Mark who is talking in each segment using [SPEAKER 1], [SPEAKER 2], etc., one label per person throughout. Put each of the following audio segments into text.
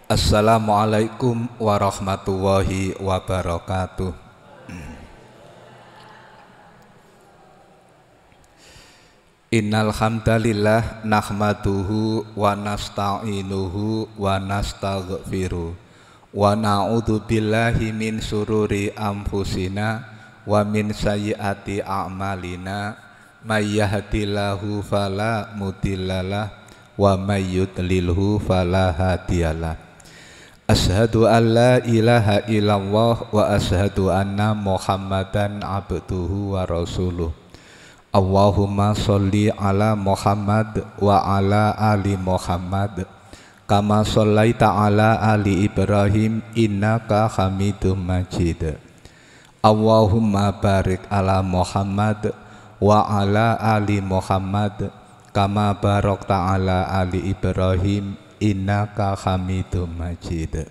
[SPEAKER 1] Assalamualaikum warahmatullahi wabarakatuh. Innal hamdalillah nahmaduhu wa nasta'inuhu wa nastaghfiruh wa na'udzu billahi min sururi anfusina wa min sayyiati a'malina may yahdihillahu fala mudhillalah wa may yudlilhu fala hadiyalah. Asyhadu an la ilaha illallah wa asyhadu anna Muhammadan abduhu wa rasuluh. Allahumma sholli ala Muhammad wa ala ali Muhammad kama shallaita ala ali Ibrahim innaka Hamidum Majid. Allahumma barik ala Muhammad wa ala ali Muhammad kama barakta ala ali Ibrahim innaka Hamidum Majid.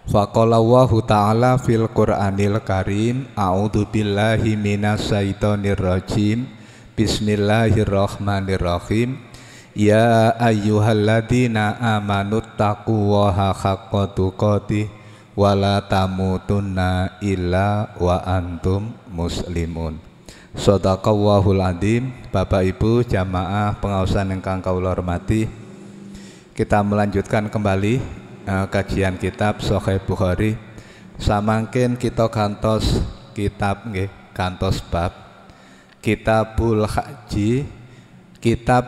[SPEAKER 1] Faqala Allahu ta'ala fil Qur'anil Karim, a'udzu billahi minasyaitonir rajim. Bismillahirrahmanirrahim. Ya ayyuhalladzina amanu taqullaha haqqa tuqatih wa la tamutunna illa wa antum muslimun. Shadaqallahul adzim. Bapak Ibu jamaah pengaosan ingkang kawula hormati, kita melanjutkan kembali kajian kitab Sahih Bukhari. Samangkin kita gantos kitab nggih, gantos bab Kitabul Haji, kitab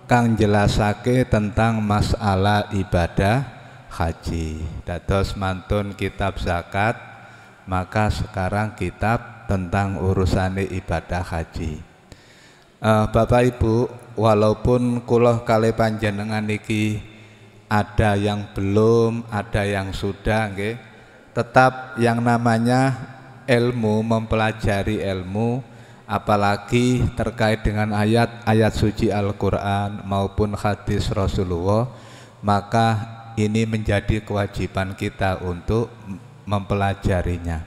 [SPEAKER 1] kang jelasake tentang masalah ibadah haji. Dados mantun kitab zakat, maka sekarang kitab tentang urusane ibadah haji. Bapak Ibu, walaupun kula kalih panjenengan iki ada yang belum, ada yang sudah, nggih, tetap yang namanya ilmu, mempelajari ilmu, apalagi terkait dengan ayat-ayat suci Al-Quran maupun hadis Rasulullah, maka ini menjadi kewajiban kita untuk mempelajarinya.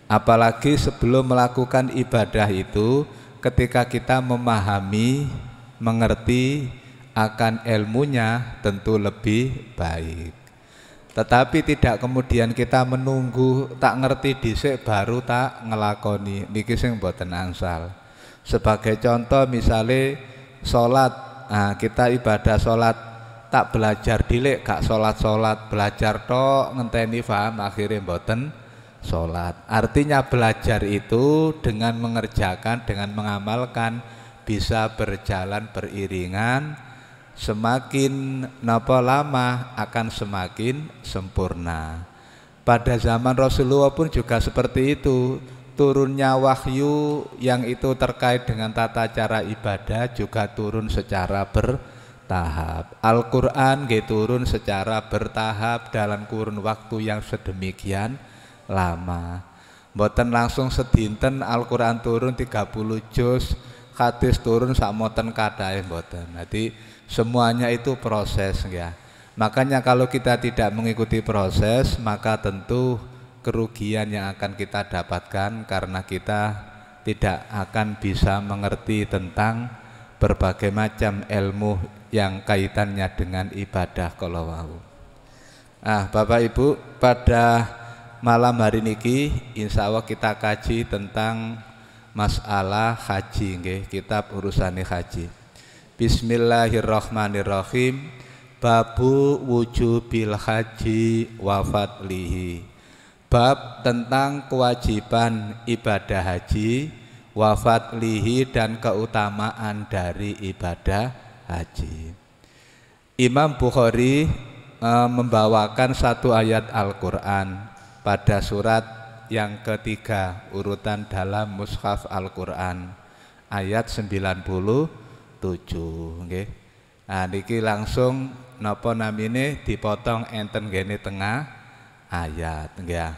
[SPEAKER 1] Apalagi sebelum melakukan ibadah itu, ketika kita memahami, mengerti akan ilmunya tentu lebih baik. Tetapi tidak kemudian kita menunggu tak ngerti dhisik baru tak ngelakoni, niki sing mboten angsal. Sebagai contoh misalnya sholat, kita ibadah sholat tak belajar dilik, gak sholat belajar tok ngenteni paham akhirnya mboten sholat. Artinya belajar itu dengan mengerjakan, dengan mengamalkan bisa berjalan beriringan. Semakin lama akan semakin sempurna. Pada zaman Rasulullah pun juga seperti itu. Turunnya wahyu yang itu terkait dengan tata cara ibadah juga turun secara bertahap. Al-Quran turun secara bertahap dalam kurun waktu yang sedemikian lama. Mboten langsung sedinten Al-Quran turun 30 juz, hadis turun samoten kadahe mboten. Nanti semuanya itu proses ya. Makanya kalau kita tidak mengikuti proses, maka tentu kerugian yang akan kita dapatkan karena kita tidak akan bisa mengerti tentang berbagai macam ilmu yang kaitannya dengan ibadah kalau wau. Bapak Ibu, pada malam hari niki insya Allah kita kaji tentang masalah haji nggih, kitab urusane haji. Bismillahirrahmanirrahim. Babu wujubil haji wa fadlihi. Bab tentang kewajiban ibadah haji, wa fadlihi, dan keutamaan dari ibadah haji. Imam Bukhari membawakan satu ayat Al-Quran pada surat yang ketiga urutan dalam mushaf Al-Quran, ayat 97 nggih. Niki langsung napa namine dipotong enten gene tengah ayat nggih.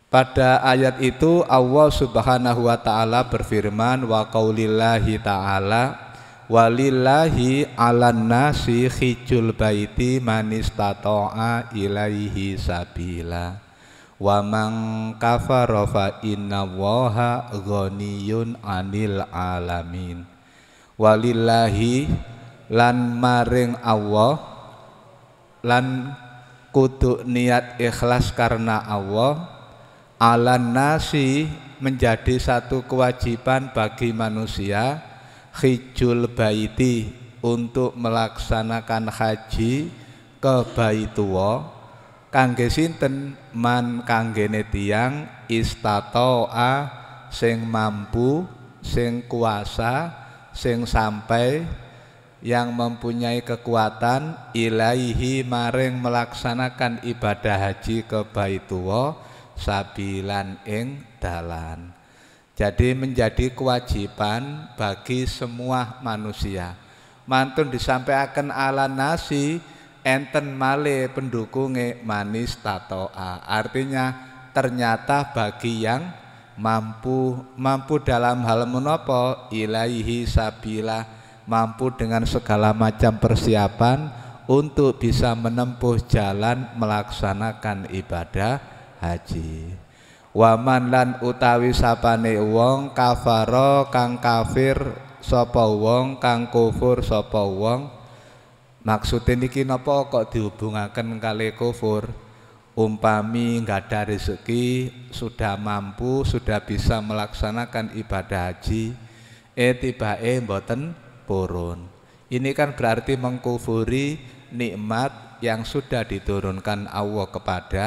[SPEAKER 1] Pada ayat itu Allah Subhanahu wa taala berfirman, wa qaulillahi taala walillahi 'alan nasi hijjul baiti man istata'a ilaihi sabila wa man kafara fa innallaha ghaniyun 'anil alamin. Walillahi lan maring Allah, lan kudu niat ikhlas karena Allah. Alan nasi menjadi satu kewajiban bagi manusia, hijjul baiti untuk melaksanakan haji ke Baitullah, kangge sinten man kanggene tiyang istatoa sing mampu, sing kuasa, sing sampai, yang mempunyai kekuatan ilaihi maring melaksanakan ibadah haji ke Baitullah sabilan ing dalan. Jadi menjadi kewajiban bagi semua manusia. Mantun disampaikan ala nasi enten male pendukunge manis tatoa. Artinya ternyata bagi yang mampu dalam hal menapa ilaihi sabila, mampu dengan segala macam persiapan untuk bisa menempuh jalan melaksanakan ibadah haji. Waman lan utawi sapane wong kafaro kang kafir sapa wong, kang kufur sapa wong. Maksudnya niki napa kok dihubungaken kali kufur? Umpami nggak ada rezeki, sudah mampu, sudah bisa melaksanakan ibadah haji, tibae mboten purun. Ini kan berarti mengkufuri nikmat yang sudah diturunkan Allah kepada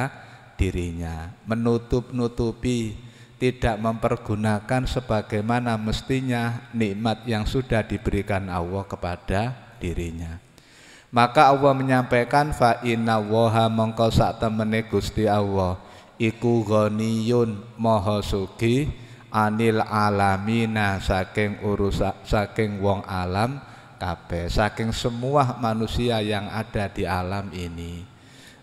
[SPEAKER 1] dirinya, menutup-nutupi, tidak mempergunakan sebagaimana mestinya nikmat yang sudah diberikan Allah kepada dirinya. Maka Allah menyampaikan fa inna waha mongko sak temene Gusti Allah iku ghaniyun maha sugih anil alamina saking saking wong alam kabeh, saking semua manusia yang ada di alam ini.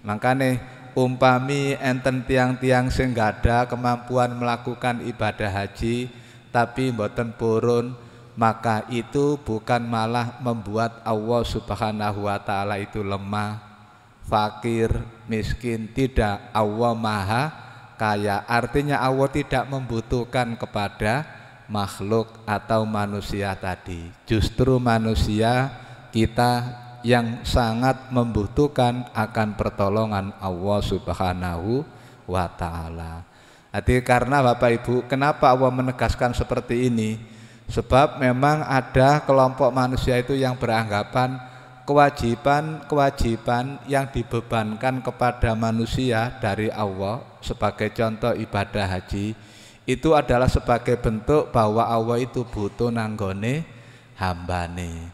[SPEAKER 1] Makane umpami enten tiang-tiang sing gak ada kemampuan melakukan ibadah haji tapi mboten purun, maka itu bukan malah membuat Allah Subhanahu wa taala itu lemah, fakir, miskin. Tidak, Allah maha kaya. Artinya Allah tidak membutuhkan kepada makhluk atau manusia tadi. Justru manusia kita yang sangat membutuhkan akan pertolongan Allah Subhanahu wa taala. Jadi karena Bapak Ibu, kenapa Allah menegaskan seperti ini? Sebab memang ada kelompok manusia itu yang beranggapan kewajiban yang dibebankan kepada manusia dari Allah sebagai contoh ibadah haji itu adalah sebagai bentuk bahwa Allah itu butuh nanggone hambane.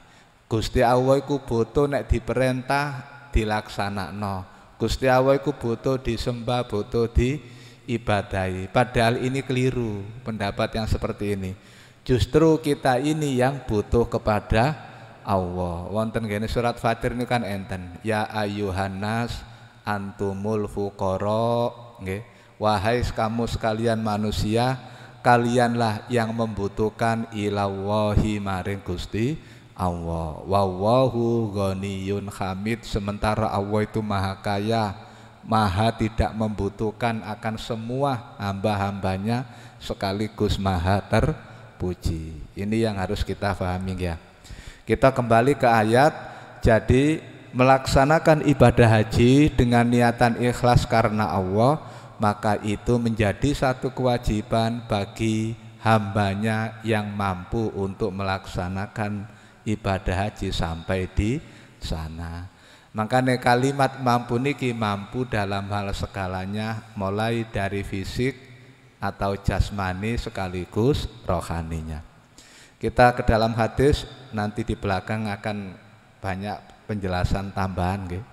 [SPEAKER 1] Gusti Allah iku butuh nek diperintah dilaksanakno. Gusti Allah iku butuh disembah, butuh diibadahi. Padahal ini keliru pendapat yang seperti ini. Justru kita ini yang butuh kepada Allah. Wonten kene surat Fatir ini kan enten. Ya ayyuhannas antumul fuqara, nggih. Wahai kamu sekalian manusia, kalianlah yang membutuhkan ilallahi maring Gusti Allah. Wallahu ghaniyun hamid, sementara Allah itu maha kaya, maha tidak membutuhkan akan semua hamba-hambanya, sekaligus maha terpuji. Ini yang harus kita pahami ya. Kita kembali ke ayat. Jadi melaksanakan ibadah haji dengan niatan ikhlas karena Allah, maka itu menjadi satu kewajiban bagi hambanya yang mampu untuk melaksanakan ibadah haji sampai di sana. Makanya kalimat mampu niki mampu dalam hal segalanya, mulai dari fisik atau jasmani sekaligus rohaninya. Kita ke dalam hadis, nanti di belakang akan banyak penjelasan tambahan nggih.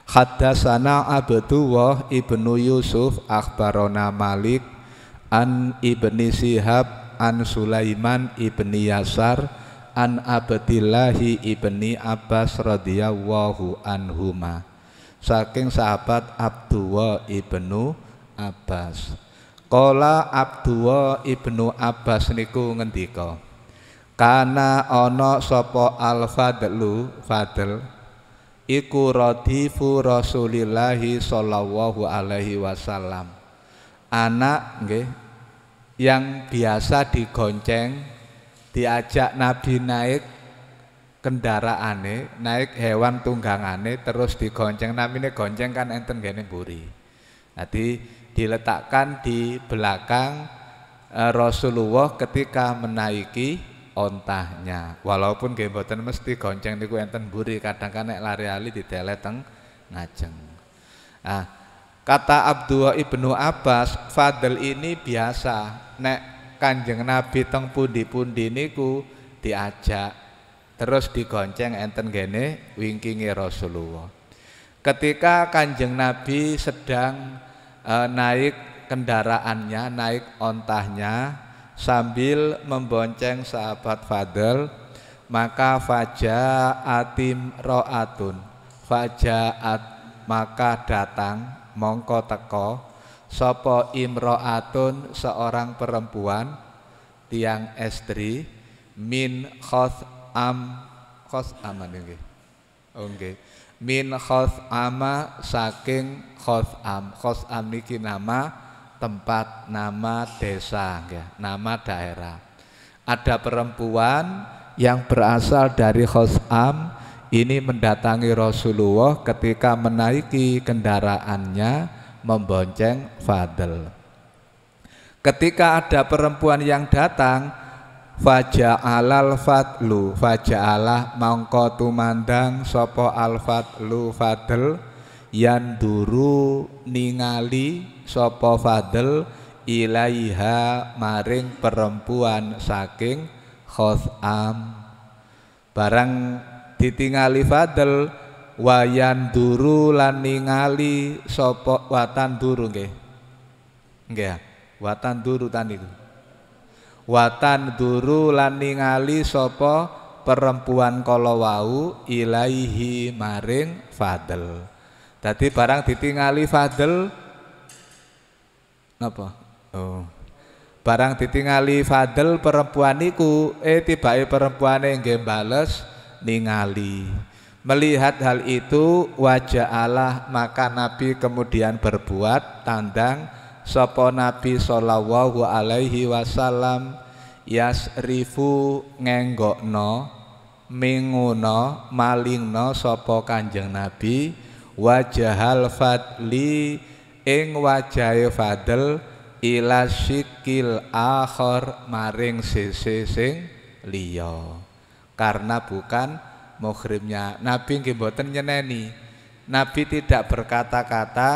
[SPEAKER 1] Haddatsana Abdullah ibnu Yusuf akhbarona Malik an ibni Shihab an Sulaiman ibni Yasar an Abdillahi ibni Abbas radhiyallahu anhuma, saking sahabat Abdullah ibnu Abbas. Qala Abdullah ibnu Abbas niku ngendika, kana ana sapa al-fadlu fadl iku radifu Rasulillahi sallallahu alaihi wasallam, anak nggih yang biasa digonceng, diajak Nabi naik kendaraane, naik hewan tunggangane terus digonceng, namine gonceng kan enten gene mburi. Jadi diletakkan di belakang Rasulullah ketika menaiki ontahnya. Walaupun nggih mboten mesti gonceng niku enten mburi, kadang kan nek lari-lari didelet teng ngajeng. Nah, kata Abdullah ibnu Abbas, fadl ini biasa nek Kanjeng Nabi teng pundi-pundi niku diajak terus digonceng enten gene wingkinge Rasulullah. Ketika Kanjeng Nabi sedang naik kendaraannya, naik ontahnya sambil membonceng sahabat fadl, maka faja'atim ro'atun, faja'at maka datang mongko teko sapa imro'atun seorang perempuan tiang estri min khos'am nggih. Oh nggih. Min khos'ama saking khos'am. Khos'am niki nama tempat, nama desa nggih, nama daerah. Ada perempuan yang berasal dari Khos'am ini mendatangi Rasulullah ketika menaiki kendaraannya membonceng fadl. Ketika ada perempuan yang datang, faja'alal fadlu, faja'alah mongko tumandang sapa al fadlu fadl, yanduru ningali sapa fadl ilaiha maring perempuan saking Khos'am. Barang ditingali fadl wayan duru lan ningali sapa watan duru nggih. Nggih, watan duru taniku. Watan duru lan ningali sapa perempuan kala wau ilaihi maring fadl. Dadi barang ditingali fadl napa? Oh. Barang ditingali fadl perempuan niku tibake perempuane nggih bales ningali. Melihat hal itu wajah Allah, maka Nabi kemudian berbuat tandang sapa Nabi sallallahu alaihi wasallam yasrifu ngenggokno minguno malingno sapa Kanjeng Nabi wajahal fadli ing wajahe fadl ila syikil akhir maring sisi sing liya. Karena bukan muhrimnya. Nabi nggih mboten nyeneni. Nabi tidak berkata-kata,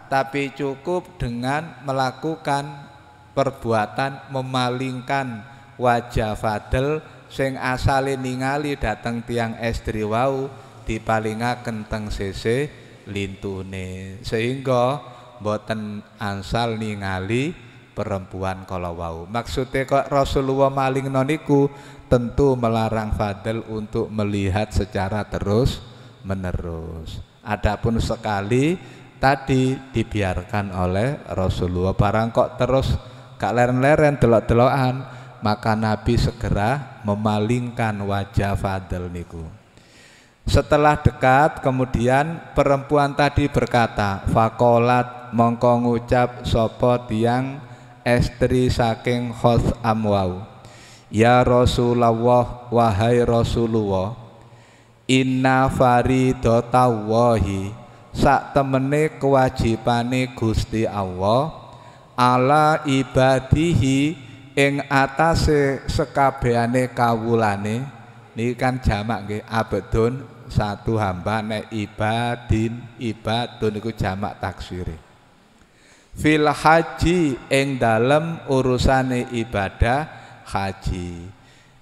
[SPEAKER 1] tapi cukup dengan melakukan perbuatan memalingkan wajah fadl sing asale ningali dateng tiang estri wau dipalingaken teng sisi lintune, sehingga mboten ansal ningali perempuan kala wau. Maksudnya kok Rasulullah malingno niku tentu melarang fadl untuk melihat secara terus menerus. Adapun sekali tadi dibiarkan oleh Rasulullah. Barang kok terus gak leren-leren delok-delokan, maka Nabi segera memalingkan wajah fadl niku. Setelah dekat kemudian perempuan tadi berkata, faqalat mongko ngucap sapa tiang estri saking Khos'am wau, ya Rasulullah, wahai Rasulullah, inna faridatallahi, sak temene kewajibane Gusti Allah, ala ibadihi ing atase sekabehane kawulane. Niki kan jamak nggih, abdun satu hamba, nek ibadin ibadun niku jamak taksire. Fil haji ing dalem urusane ibadah haji.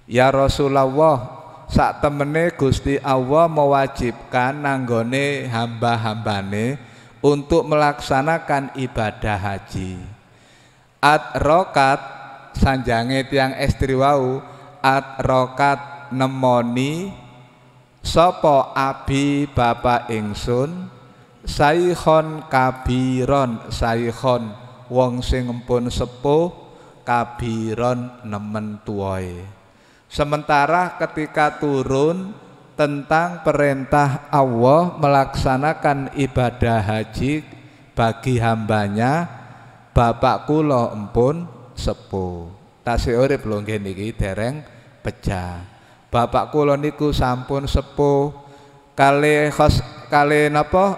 [SPEAKER 1] Ya Rasulullah, sak temene Gusti Allah mewajibkan nanggone hamba-hambane untuk melaksanakan ibadah haji. Adrokat sanjange tiang estri wau, adrokat nemoni sapa abi bapak ingsun saikhon kabiron, saikhon wong sing empun sepuh, kabiron nemen tuwae. Sementara ketika turun tentang perintah Allah melaksanakan ibadah haji bagi hambanya, bapak kula empun sepuh. Tasih urip lho nggih niki dereng pecah. bapak kula niku sampun sepuh kali napa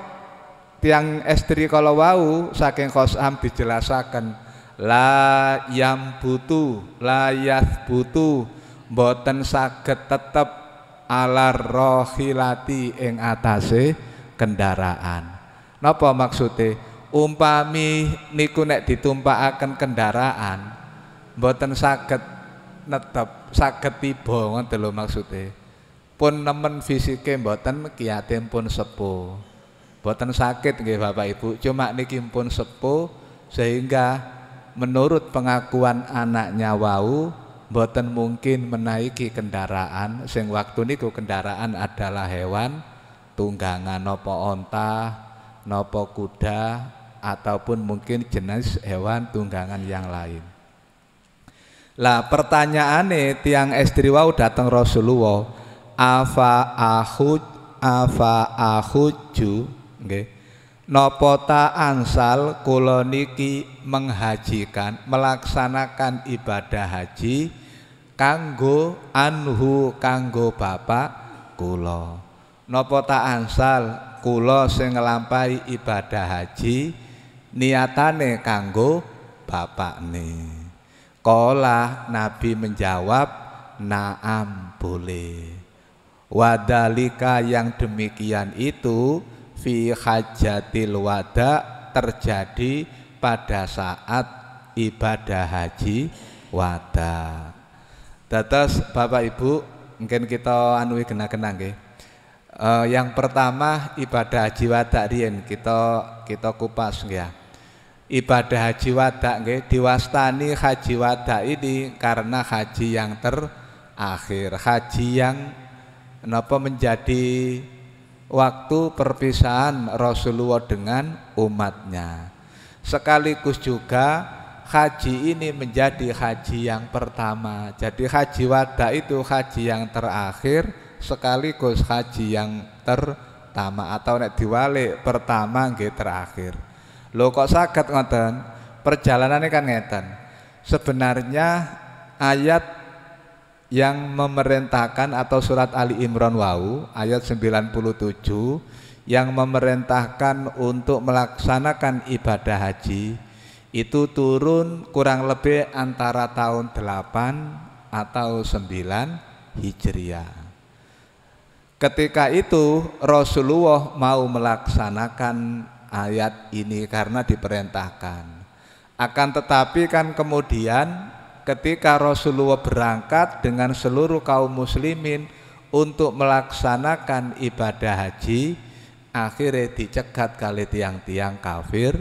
[SPEAKER 1] tiang estri kala wau saking Khosam dijelasaken la yambutu la yathbutu mboten saged tetep alar rohilati ing atase kendaraan. Napa maksude? Umpami niku nek ditumpakaken kendaraan mboten saged netep, saged tiba ngoten lho maksude. Pun nemen fisike mboten kiyate pun sepuh. Mboten sakit nggih Bapak Ibu, cuma niki pun sepuh sehingga menurut pengakuan anaknya wau mboten mungkin menaiki kendaraan sing waktu niku kendaraan adalah hewan tunggangan napa onta napa kuda ataupun mungkin jenis hewan tunggangan yang lain. Lah pertanyaane tiang estri wau datang Rasulullah afa ahuju nggih napa ta ansal kula niki menghajikan melaksanakan ibadah haji kanggo anhu kanggo bapak kula napa ta ansal kula sing nglampahi ibadah haji niatane kanggo bapakne. Qala Nabi menjawab naam boleh. Wadalika yang demikian itu fi hajatil wada terjadi pada saat ibadah haji wada. Dados Bapak Ibu mungkin kita anui kena-kena nggih. Yang pertama ibadah haji wada riyen kita kupas nggih ya. Ibadah haji wada nggih diwastani haji wada ini karena haji yang terakhir, haji yang napa menjadi waktu perpisahan Rasulullah dengan umatnya. Sekaligus juga haji ini menjadi haji yang pertama. Jadi haji wada itu haji yang terakhir sekaligus haji yang pertama atau nek diwalik pertama nggih terakhir. Lho kok saged ngoten? Perjalanannya kan ngeten. Sebenarnya ayat yang memerintahkan atau surat Ali Imran wau ayat 97 yang memerintahkan untuk melaksanakan ibadah haji itu turun kurang lebih antara tahun 8 atau 9 Hijriah. Ketika itu Rasulullah mau melaksanakan ayat ini karena diperintahkan. Akan tetapi kan kemudian ketika Rasulullah berangkat dengan seluruh kaum muslimin untuk melaksanakan ibadah haji, akhirnya dicegat kali tiang-tiang kafir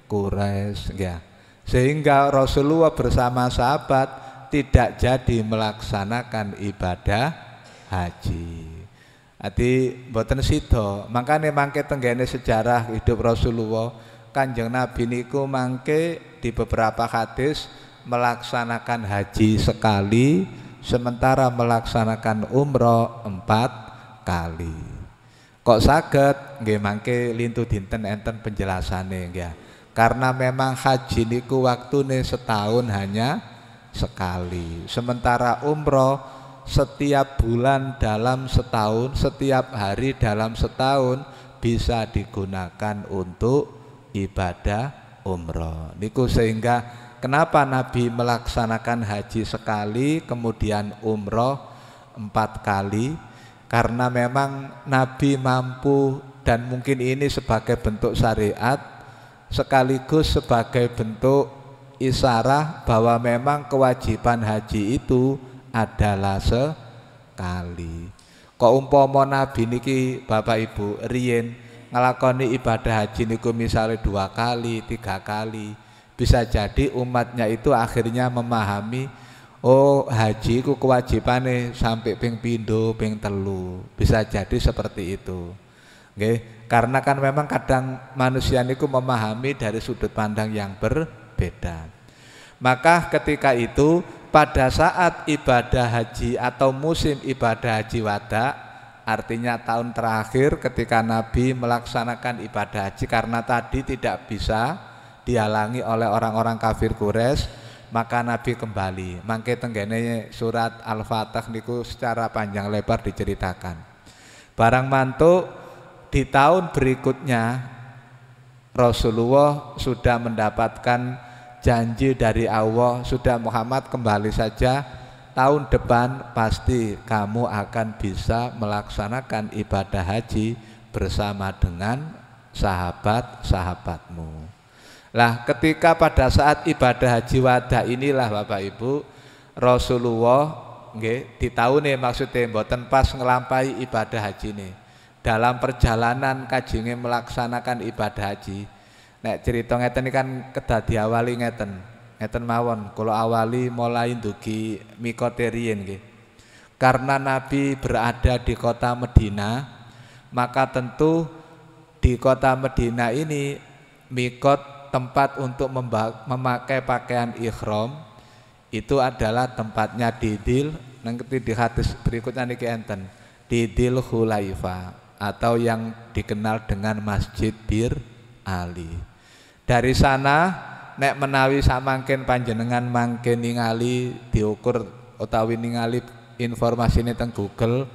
[SPEAKER 1] Quraisy ya. Sehingga Rasulullah bersama sahabat tidak jadi melaksanakan ibadah haji. Ati mboten sida, makane mangke tenggene sejarah hidup Rasulullah Kanjeng Nabi niku mangke di beberapa hadis melaksanakan haji sekali sementara melaksanakan umroh 4 kali. Kok saged nggih mangke lintu dinten enten penjelasane nggih. Karena memang haji niku waktune setahun hanya sekali. Sementara umroh setiap bulan dalam setahun, setiap hari dalam setahun bisa digunakan untuk ibadah umroh. Niku sehingga kenapa Nabi melaksanakan haji sekali kemudian umroh 4 kali? Karena memang Nabi mampu dan mungkin ini sebagai bentuk syariat sekaligus sebagai bentuk isyarat bahwa memang kewajiban haji itu adalah sekali. Kok umpama Nabi niki Bapak Ibu riyen ngelakoni ibadah haji niku misalnya 2 kali, 3 kali, bisa jadi umatnya itu akhirnya memahami oh haji ku kewajibane sampai ping pindho ping telu, bisa jadi seperti itu nggih. Karena kan memang kadang manusia niku memahami dari sudut pandang yang berbeda. Maka ketika itu pada saat ibadah haji atau musim ibadah haji wada, artinya tahun terakhir ketika Nabi melaksanakan ibadah haji karena tadi tidak bisa dihalangi oleh orang-orang kafir Quraisy, maka Nabi kembali. Mangke tenggene surat Al-Fatah niku secara panjang lebar diceritakan. Barang mantuk di tahun berikutnya Rasulullah sudah mendapatkan janji dari Allah, sudah Muhammad kembali saja, tahun depan pasti kamu akan bisa melaksanakan ibadah haji bersama dengan sahabat-sahabatmu. Lah ketika pada saat ibadah haji wada inilah Bapak Ibu, Rasulullah nggih ditaune maksudnya mboten pas ngelampahi ibadah haji ini. Dalam perjalanan kajinge melaksanakan ibadah haji. Nek cerita ngeten kan kedah diawali ngeten mawon, kula awali mulai ndugi mikote riyin nggih. Karena Nabi berada di kota Madinah, maka tentu di kota Madinah ini mikot tempat untuk memakai pakaian ihram itu adalah tempatnya di hadis berikutnya niki enten di Dzul Khulaifah atau yang dikenal dengan Masjid Bir Ali. Dari sana nek menawi samangken panjenengan mangken ningali diukur utawi ningali informasi ini teng Google,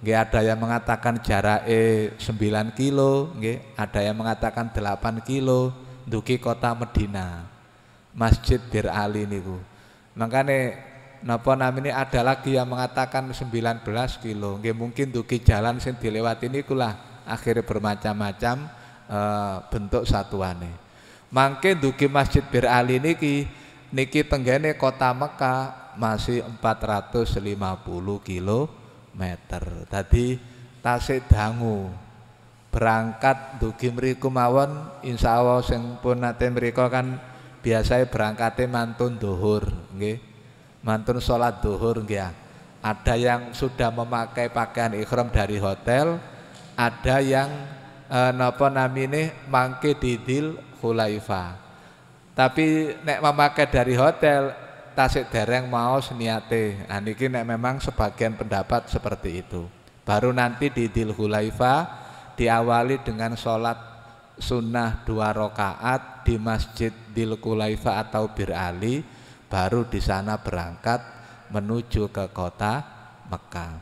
[SPEAKER 1] nggih ada yang mengatakan jarake 9 kilo, nggih ada yang mengatakan 8 kilo duki kota Madinah. Masjid Bir Ali niku. Makane napa namine ada lagi yang mengatakan 19 kilo, nggih mungkin duki jalan sing dilewati niku lah akhirnya bermacam-macam bentuk satuane. Mangke dugi Masjid Bir Ali niki tenggene kota Mekah masih 450 kilometer. Tadi tasik dangu berangkat dugi mriku mawon insyaallah sing pun nate mriku kan biasanya berangkatnya mantun duhur nggih. Mantun sholat duhur nggih. Ada yang sudah memakai pakaian ihram dari hotel, ada yang napa namine mangke di Dzul Khulaifah. Tapi nek memakai dari hotel tasik dereng mau niate. Nah niki nek memang sebagian pendapat seperti itu. Baru nanti di Dzul Khulaifah diawali dengan sholat sunnah 2 rakaat di Masjid Dzul Khulaifah atau Bir Ali, baru di sana berangkat menuju ke kota Mekah.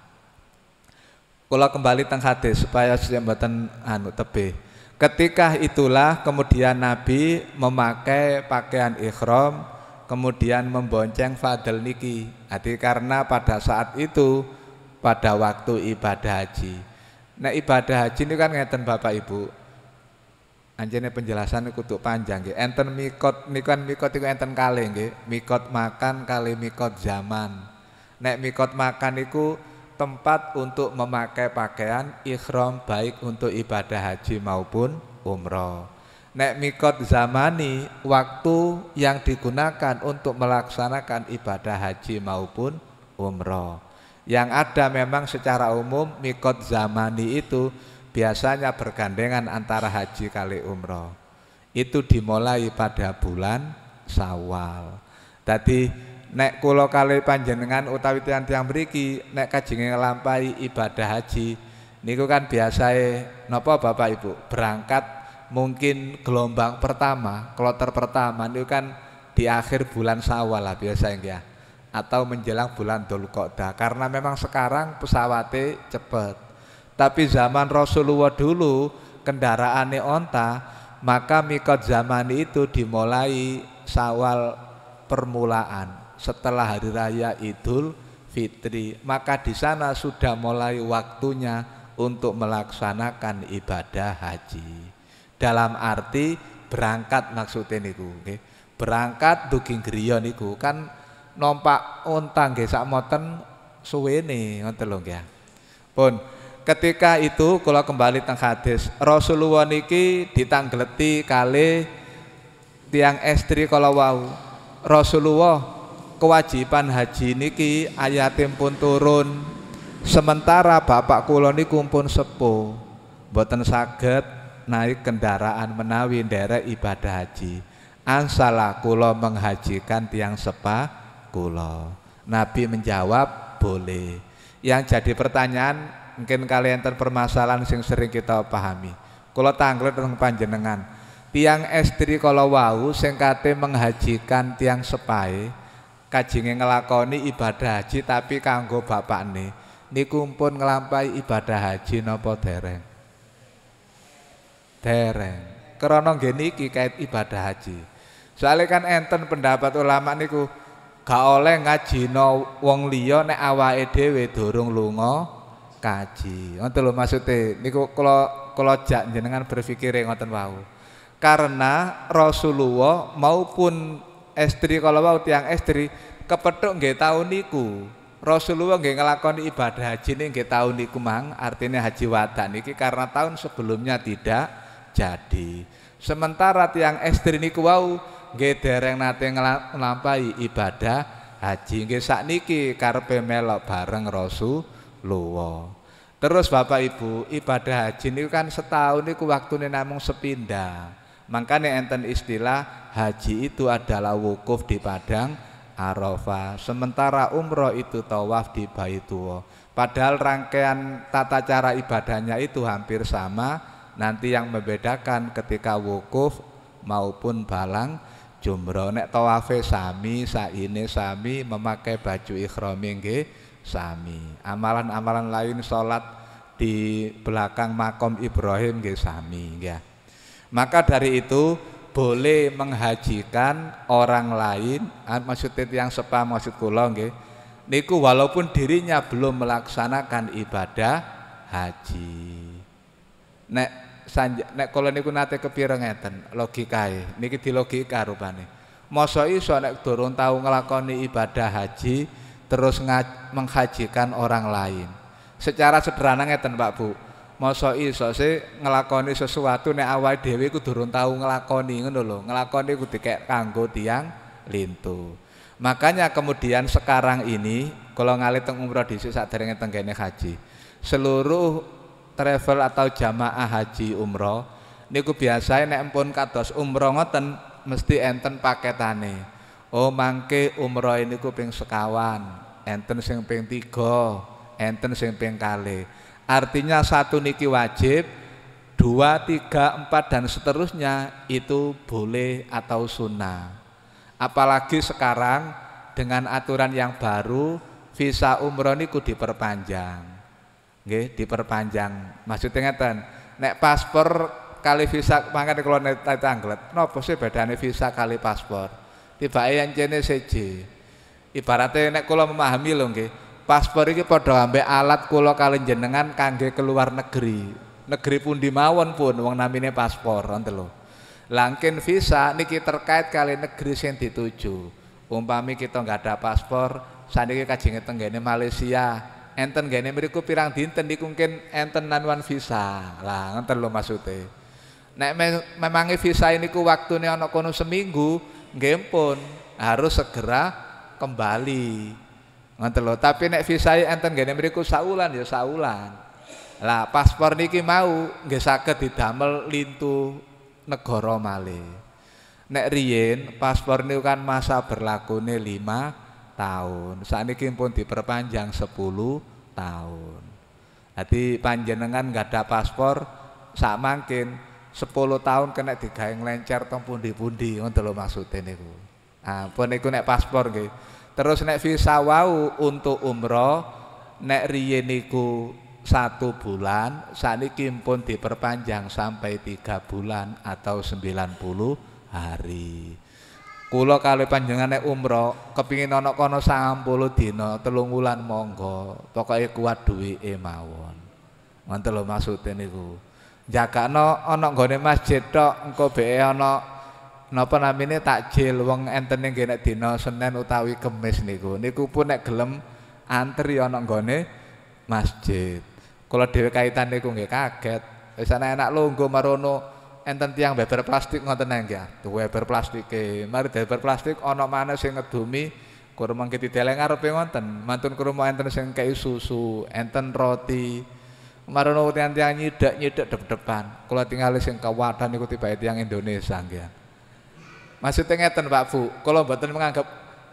[SPEAKER 1] Kula kembali teng hadis supaya mboten tebih. Ketika itulah kemudian Nabi memakai pakaian ihram, kemudian membonceng fadl niki. Jadi karena pada saat itu pada waktu ibadah haji. Nah ibadah haji ini kan ngeten Bapak Ibu. Anjene penjelasan kudu panjang nggih. Enten mikot niku kan mikot iku enten kalih nggih. Mikot makan kali mikot zaman. Nek mikot makan iku tempat untuk memakai pakaian ihram baik untuk ibadah haji maupun umroh. Nek mikot zamani waktu yang digunakan untuk melaksanakan ibadah haji maupun umroh. Yang ada memang secara umum mikot zamani itu biasanya bergandengan antara haji kali umroh. Itu dimulai pada bulan Syawal. Tadi nek kula kali panjenengan utawi tiyang-tiyang mriki nek kajenge nglampahi ibadah haji niku kan biasae napa Bapak Ibu berangkat mungkin gelombang pertama, kloter pertama niku kan di akhir bulan Syawal lah biasanya ya, atau menjelang bulan Dzulqa'dah karena memang sekarang pesawate cepet. Tapi zaman Rasulullah dulu kendaraane onta, maka mikot zaman itu dimulai Syawal permulaan setelah hari raya Idul Fitri, maka di sana sudah mulai waktunya untuk melaksanakan ibadah haji. Dalam arti berangkat maksudnya niku, okay? Berangkat dugi griya niku kan numpak unta nggih sak moten suwene ngoten lho nggih. Pun ketika itu kula kembali teng hadis Rasulullah niki ditanggleti kalih tiang estri kala wau. Rasulullah kewajiban haji niki ayatim pun turun, sementara bapak kula niku pun sepuh mboten saged naik kendaraan menawi nderek ibadah haji. Ansalah kula menghajikan tiang sepah kula. Nabi menjawab boleh. Yang jadi pertanyaan mungkin kalian permasalahan sing sering kita pahami. Kula tanglet teng panjenengan. Tiang estri kala wau sing kate menghajikan tiang sepahe kajenge ngelakoni ibadah haji tapi kanggo bapakne niku pun nglampahi ibadah haji napa dereng? Dereng. Krana nggih niki kait ibadah haji. Soale kan enten pendapat ulama niku gak oleh ngajino wong liya nek awake dhewe durung lunga kaji. Ngoten lho maksude niku kula jak jenengan berpikire ngoten wau. Karena Rasulullah maupun istri kalau wau tiang istri kepethuk nggih taun niku. Rasulullah nggih nglakoni ibadah haji nggih taun niku mang, artinya haji wada niki karena tahun sebelumnya tidak jadi. Sementara tiang istri niku wau nggih dereng nate nglampahi ibadah haji nggih sakniki karepe melok bareng Rasulullah. Terus Bapak Ibu, ibadah haji niku kan setahun niku waktune namung sepindah. Makanya enten istilah haji itu adalah wukuf di padang Arafah. Sementara umroh itu tawaf di Baitullah. Padahal rangkaian tata cara ibadahnya itu hampir sama. Nanti yang membedakan ketika wukuf maupun balang jumroh. Nek tawafe sami, saine sami, memakai baju ihram nggih sami. Amalan-amalan lain salat di belakang makom Ibrahim nggih sami ya. Maka dari itu boleh menghajikan orang lain, maksudnya yang sepaham maksud kula nggih. Niku walaupun dirinya belum melaksanakan ibadah haji. Nek kula niku nate kepira ngeten logikae. Niki dilogika rupane. Mosok iso nek durung tau nglakoni ibadah haji terus menghajikan orang lain. Secara sederhana ngeten Pak Bu. Mosok iso sih nglakoni sesuatu nek awake dhewe iku durung tau nglakoni ngono lho. Nglakoni kudu dikek kanggo tiyang lintu. Makanya kemudian sekarang ini kalau ngalih teng umroh dhisik saderenge tenggene haji. Seluruh travel atau jamaah haji umroh niku biasa nek empun kados umroh ngoten mesti enten paketane. Oh mangke umroh niku ping sekawan, enten sing ping 3, enten sing ping kalih. Artinya satu niki wajib, 2, 3, 4 dan seterusnya itu boleh atau sunnah. Apalagi sekarang dengan aturan yang baru visa umroh niku diperpanjang. Nggih, diperpanjang. Maksudnya ngeten, nek paspor kali visa mangkane kula tanglet. Napa sih bedane visa kali paspor? Tibake yancene seje. Ibaratnya nek kula memahami lho nggih. Paspor iki padha ambek alat kula kali jenengan kangge keluar negeri. Negeri pundi mawon pun wong namine paspor ngoten lho. Langkin visa niki terkait kali negeri sing dituju. Umpami kita nggak ada paspor, saniki kajenge tenggene Malaysia, enten gene mriku pirang dinten niku mungkin enten nanuan visa. Lah ngoten lho maksude. Nek memangi visa niku waktune ana kono seminggu, nggih pun harus segera kembali. Ngoten lho, tapi nek visa enten gene mriku saulan ya saulan. Lah paspor niki mau nggih saged didamel lintu negara malih. Nek riyen paspor niku kan masa berlakune 5 tahun. Sakniki pun diperpanjang 10 tahun. Dadi panjenengan nggak ada paspor sak mangkin 10 tahun kena digawe nglencer teng pundi-pundi ngoten lho maksude niku. Ah pun niku nek paspor nggih. Terus nek visa wau untuk umroh nek riyen niku 1 bulan, sakniki pun diperpanjang sampai 3 bulan atau 90 hari. Kula kalih panjenengan nek umroh kepingin ana kono 90 dina, 3 wulan monggo. Pokoke kuat duwike mawon. Ngoten lho maksude niku. Jagakno ana nggone masjid tok engko beke ana napa namine takjil wong entene nggih nek dina Senin utawi Kemis niku. Niku pun nek gelem antri ana nggone masjid. Kula dhewe kaitan niku nggih kaget. Wis enak lungguh marono enten tiyang beber plastik ngoten nggih. Beber plastike. Mari beber plastik ana maneh sing ngedumi kurang mangke dideleng arepe wonten. Mantun krungu enten sing kei susu, enten roti. Marono tiyang-tiyang nyidak dep-depan. Kula tingali sing kawadan niku tibake tiyang Indonesia nggih. Maksudnya ngeten Pak Bu, kalau mboten menganggap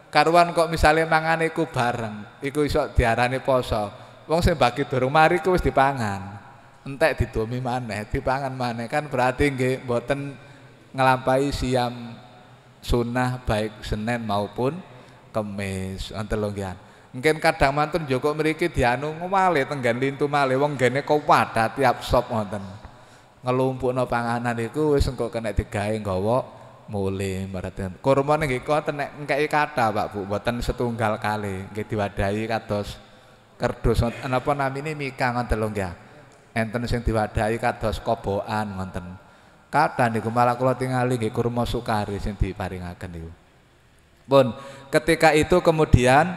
[SPEAKER 1] karuan kok misalnya mangan iku bareng, iku iso diarani poso. Wong sing bagi durung mari ku wis dipangan. Entek didomi maneh, dipangan maneh kan berarti nggih mboten nglampahi siam sunnah baik Senin maupun Kemis wonten lho nggih. Mungkin kadang mantun Joko mriki dianu malih tenggen lintu malih wong gene kuwadah tiap sop wonten. Ngelumpukno panganan iku wis engko kena digawe nggawa mulih mboten. Kurma nggih konten nek engkeki kathah Pak Bu, mboten setunggal kali nggih diwadahi kados kerdus napa namine mika ngoten lho nggih. Enten sing diwadahi kados kobokan ngoten. Kathah niku malah kula tingali nggih kurma sukari sing diparingaken niku. Pun ketika itu kemudian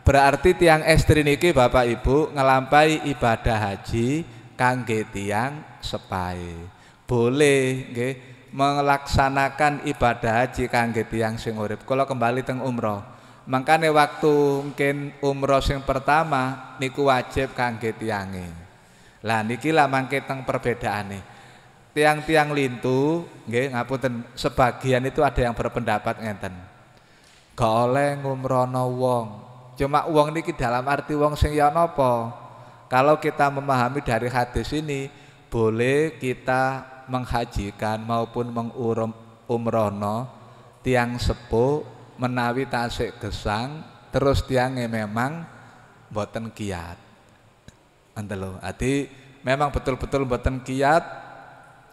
[SPEAKER 1] berarti tiang estri niki Bapak Ibu ngelampahi ibadah haji kangge tiang sepahe. Boleh nggih melaksanakan ibadah haji kangge tiang sing urip. Kula kembali teng umroh. Mangkane waktu mungkin umroh sing pertama niku wajib kangge tiange. Lah niki lah mangke teng perbedaane. Tiang-tiang lintu nggih ngapunten sebagian itu ada yang berpendapat ngenten. Gak oleh ngumrono wong. Cuma wong niki dalam arti wong sing ya napa? Kalau kita memahami dari hadis ini, boleh kita menghajikan maupun umrono tiang sepuh menawi tasik gesang, terus tiangnya memang mboten kiat. Enten lho. Adi memang betul-betul mboten kiat,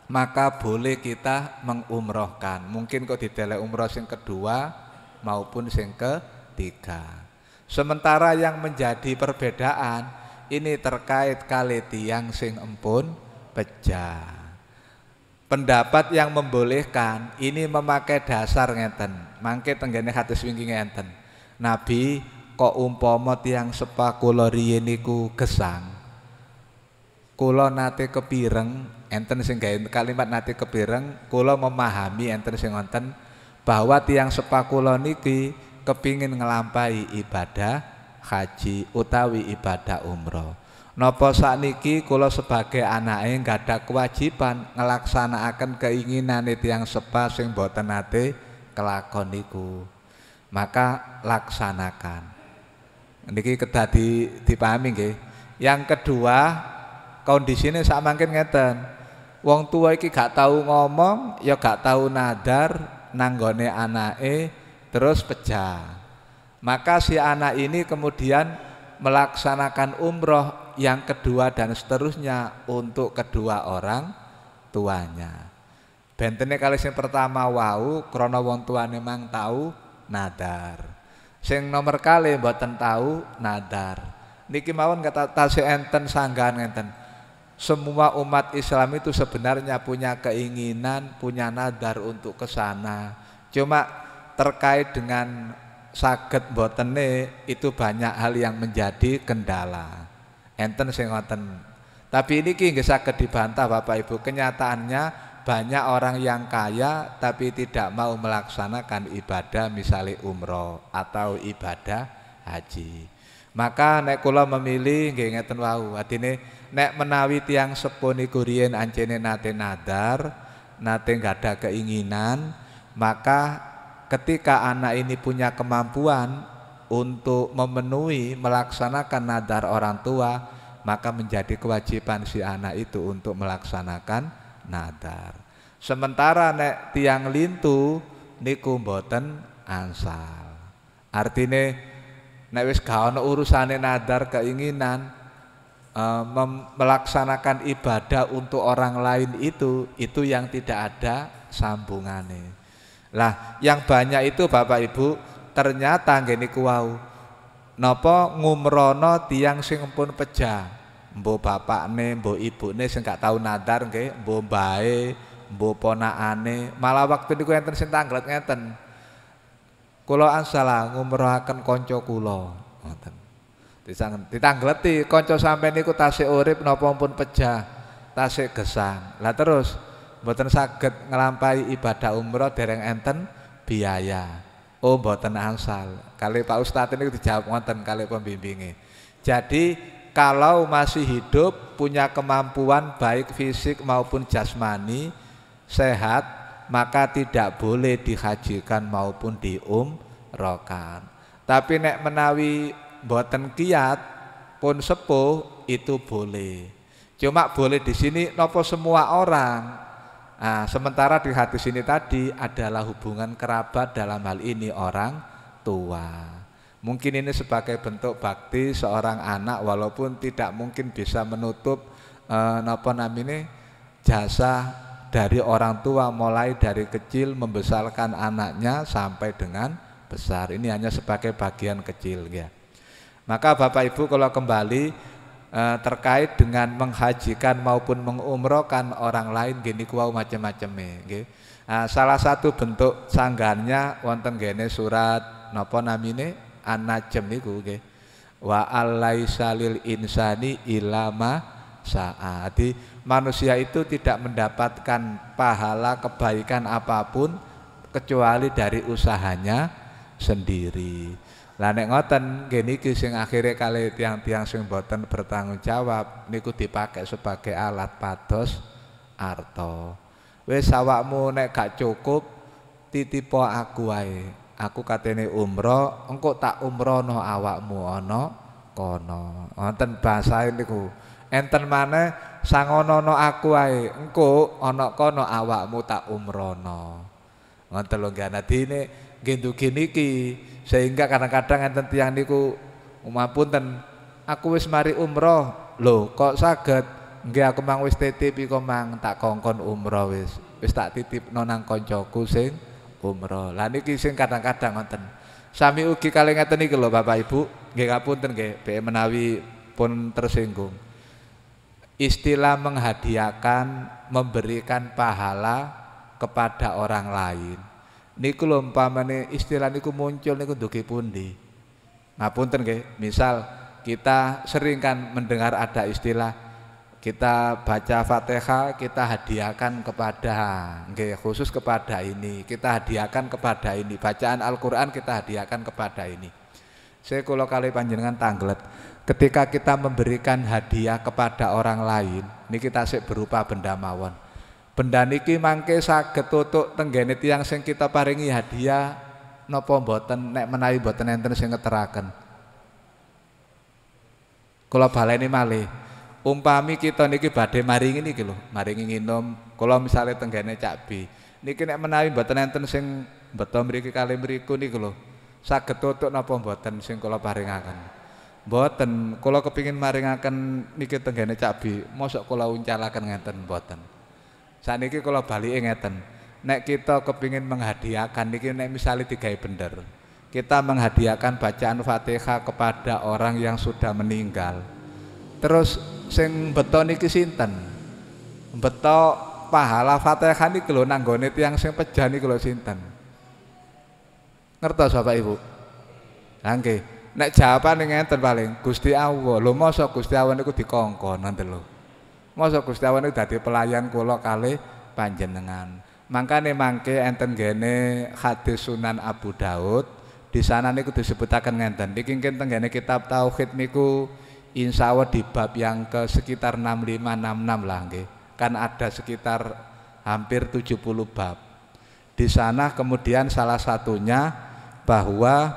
[SPEAKER 1] maka boleh kita mengumrohkan. Mungkin kok didelek umroh sing kedua maupun sing ketiga. Sementara yang menjadi perbedaan ini terkait kali tiang sing empun pejah. Pendapat yang membolehkan ini memakai dasar ngeten. Mangke tenggene hadis wingi ngenten. Nabi kok umpama tiang sepa kula riyin niku gesang. Kula nate kepireng, enten sing gawe kalimat nate kepireng, kula memahami enten sing wonten bahwa tiang sepakula niki kepingin ngelampahi ibadah haji utawi ibadah umroh. Napa sakniki kula sebagai anake gadah kewajiban ngelaksanakaken keinginane tiang sepa sing boten nate kelakon niku. Maka laksanakan. Niki kedah dipahami nggih. Yang kedua, kondisine sak mangken ngeten. Wong tua iki gak tahu ngomong, ya gak tahu nadar nanggone anake terus pejah. Maka si anak ini kemudian melaksanakan umroh yang kedua dan seterusnya untuk kedua orang tuanya. Bentene kali sing pertama wau krana wong tuane mang tahu nadar. Sing nomor kali mboten tahu nadar. Niki mawon kata tasih enten sanggahan ngenten. Semua umat Islam itu sebenarnya punya keinginan, punya nadar untuk ke sana. Cuma terkait dengan saged mbotene itu banyak hal yang menjadi kendala. Enten sing ngoten. Tapi ini nggih saged dibantah Bapak Ibu. Kenyataannya banyak orang yang kaya tapi tidak mau melaksanakan ibadah misalnya umroh atau ibadah haji. Maka nek kula memilih nggih ngeten wau. Adine nek menawi tiang sepuh niku riyen ancene nate nadar, nate nggada keinginan, maka ketika anak ini punya kemampuan untuk memenuhi melaksanakan nadar orang tua, maka menjadi kewajiban si anak itu untuk melaksanakan nadar. Sementara nek tiang lintu niku mboten ansal. Artine nek wis gak ana urusane nadar keinginan melaksanakan ibadah untuk orang lain itu yang tidak ada sambungane. Lah, yang banyak itu Bapak Ibu ternyata nggih niku wau. Napa ngumrono tiang sing pun pejah. Mbok bapakne, mbok ibune sing gak tau nadar nggih, mbok mbae, mbok ponakane, malah waktu niku enten sing tanglet ngeten. Kula ansala ngumrohaken kanca kula, ngoten. Ditanggleti kanca sampeyan niku tasih urip napa pun pejah, tasih gesang. Lah terus mboten saged nglampahi ibadah umroh dereng enten biaya. Oh mboten angsal. Kali Pak Ustadz ini dijawab ngoten kali pembimbinge. Jadi kalau masih hidup punya kemampuan baik fisik maupun jasmani sehat, maka tidak boleh dihajikan maupun diumrohkan. Tapi nek menawi mboten kiat pun sepuh itu boleh. Cuma boleh di sini nopo semua orang. Nah, sementara di hadis ini tadi adalah hubungan kerabat dalam hal ini orang tua. Mungkin ini sebagai bentuk bakti seorang anak walaupun tidak mungkin bisa menutup jasa dari orang tua mulai dari kecil membesarkan anaknya sampai dengan besar. Ini hanya sebagai bagian kecil ya. Maka Bapak Ibu kalau kembali terkait dengan menghajikan maupun mengumrohkan orang lain gini kuau macam-macam nggih. Salah satu bentuk sanggannya wonten gene surat napa namine An-Najm niku nggih. Wa alaisa lil insani ilama saati. Manusia itu tidak mendapatkan pahala kebaikan apapun kecuali dari usahanya sendiri. Lah nek ngoten nggih niki sing akhire kali tiang-tiang sing boten bertanggung jawab niku dipakai sebagai alat pados arta. Wis awakmu nek gak cukup titipo aku wae. Aku katene umroh, engko tak umrohno awakmu ana kono. Wonten basa niku. Enten maneh sangono aku wae, engko ana kono awakmu tak umrohno. Ngoten lho nggih adine nggih dugi niki sehingga kadang-kadang enten tiyang niku umapunten aku wis mari umroh. Lho kok saged? Nggih aku mang wis titip iku mang tak kongkon umroh wis tak titipno nang kancaku sing umroh. Lah niki sing kadang-kadang ngoten. Sami ugi kalih ngeten iki lho Bapak Ibu, nggih ngapunten nggih, BE menawi pun tersinggung. Istilah menghadiahkan, memberikan pahala kepada orang lain. Niku lho umpamane istilah niku muncul niku dugi pundi. Ngapunten nggih, misal kita sering kan mendengar ada istilah kita baca Fatihah kita hadiahkan kepada khusus kepada ini, kita hadiahkan kepada ini, bacaan Al-Qur'an kita hadiahkan kepada ini. Saya kula kali panjenengan tanglet, ketika kita memberikan hadiah kepada orang lain, ini kita sik berupa benda mawon. Benda niki mangke saged tutuk tenggene tiyang sing kita paringi hadiah napa mboten, nek menawi mboten enten sing ngeteraken. Kula baleni malih. Umpami kita niki badhe maringi niki lho, maringi nginum, kula misale tenggene Cak B. Niki nek menawi mboten enten sing beto mriki kalih mriku niku lho. Saged tutuk napa mboten sing kula paringaken. Mboten, kula kepingin maringaken niki tenggene Cak B, mosok kula uncalaken ngeten mboten. Saniki kula balike ngeten. Nek kita kepingin menghadiahkan niki nek misale digawe bener. Kita menghadiahkan bacaan Fatihah kepada orang yang sudah meninggal. Terus sing beto niki sinten? Beto pahala Fatihah niki lho nanggone tiyang sing pejah niku lho sinten? Ngertos Bapak Ibu? Lah nggih, nek jawabane ngenten paling Gusti Allah. Lho mosok Gusti Allah niku dikongkon ngoten lho. Mosok Gusti Allah niku dadi pelayan kula kalih panjenengan. Mangkane mangke enten gene hadis Sunan Abu Daud, di sana niku disebutaken ngenten. Niki tenggene kitab tauhid niku insya Allah di bab yang ke sekitar 65-66 lah nggih. Kan ada sekitar hampir 70 bab. Di sana kemudian salah satunya bahwa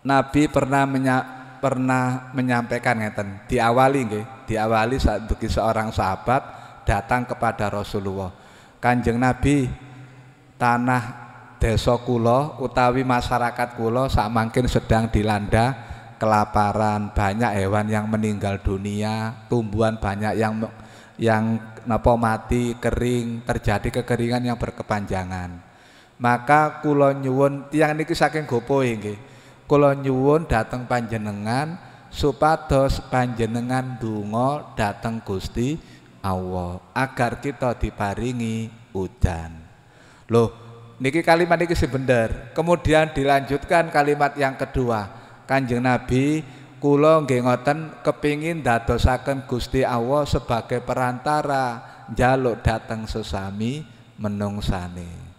[SPEAKER 1] Nabi pernah menyampaikan ngeten, diawali nggih, diawali saat bagi seorang sahabat datang kepada Rasulullah. Kanjeng Nabi, tanah desa kula utawi masyarakat kula samangkin sedang dilanda kelaparan, banyak hewan yang meninggal dunia, tumbuhan banyak yang mati, kering, terjadi kekeringan yang berkepanjangan. Maka kula nyuwun tiyang niki saking gopohe nggih. Kula nyuwun dhateng panjenengan supados panjenengan donga dhateng Gusti Allah agar kita diparingi udan. Loh, niki kalimat niki sing bener. Kemudian dilanjutkan kalimat yang kedua. Kanjeng Nabi, kula nggih ngoten kepingin dadosaken Gusti Allah sebagai perantara njaluk dateng sesami menungsane.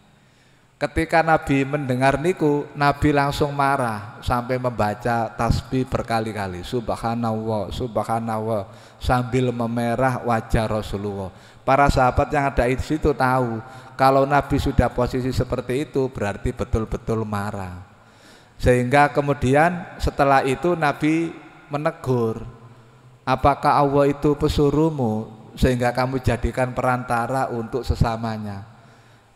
[SPEAKER 1] Ketika Nabi mendengar niku, Nabi langsung marah sampai membaca tasbih berkali-kali, subhanallah, subhanallah, sambil memerah wajah Rasulullah. Para sahabat yang ada di situ tahu kalau Nabi sudah posisi seperti itu berarti betul-betul marah. Sehingga kemudian setelah itu Nabi menegur, apakah Allah itu pesuruhmu sehingga kamu jadikan perantara untuk sesamanya?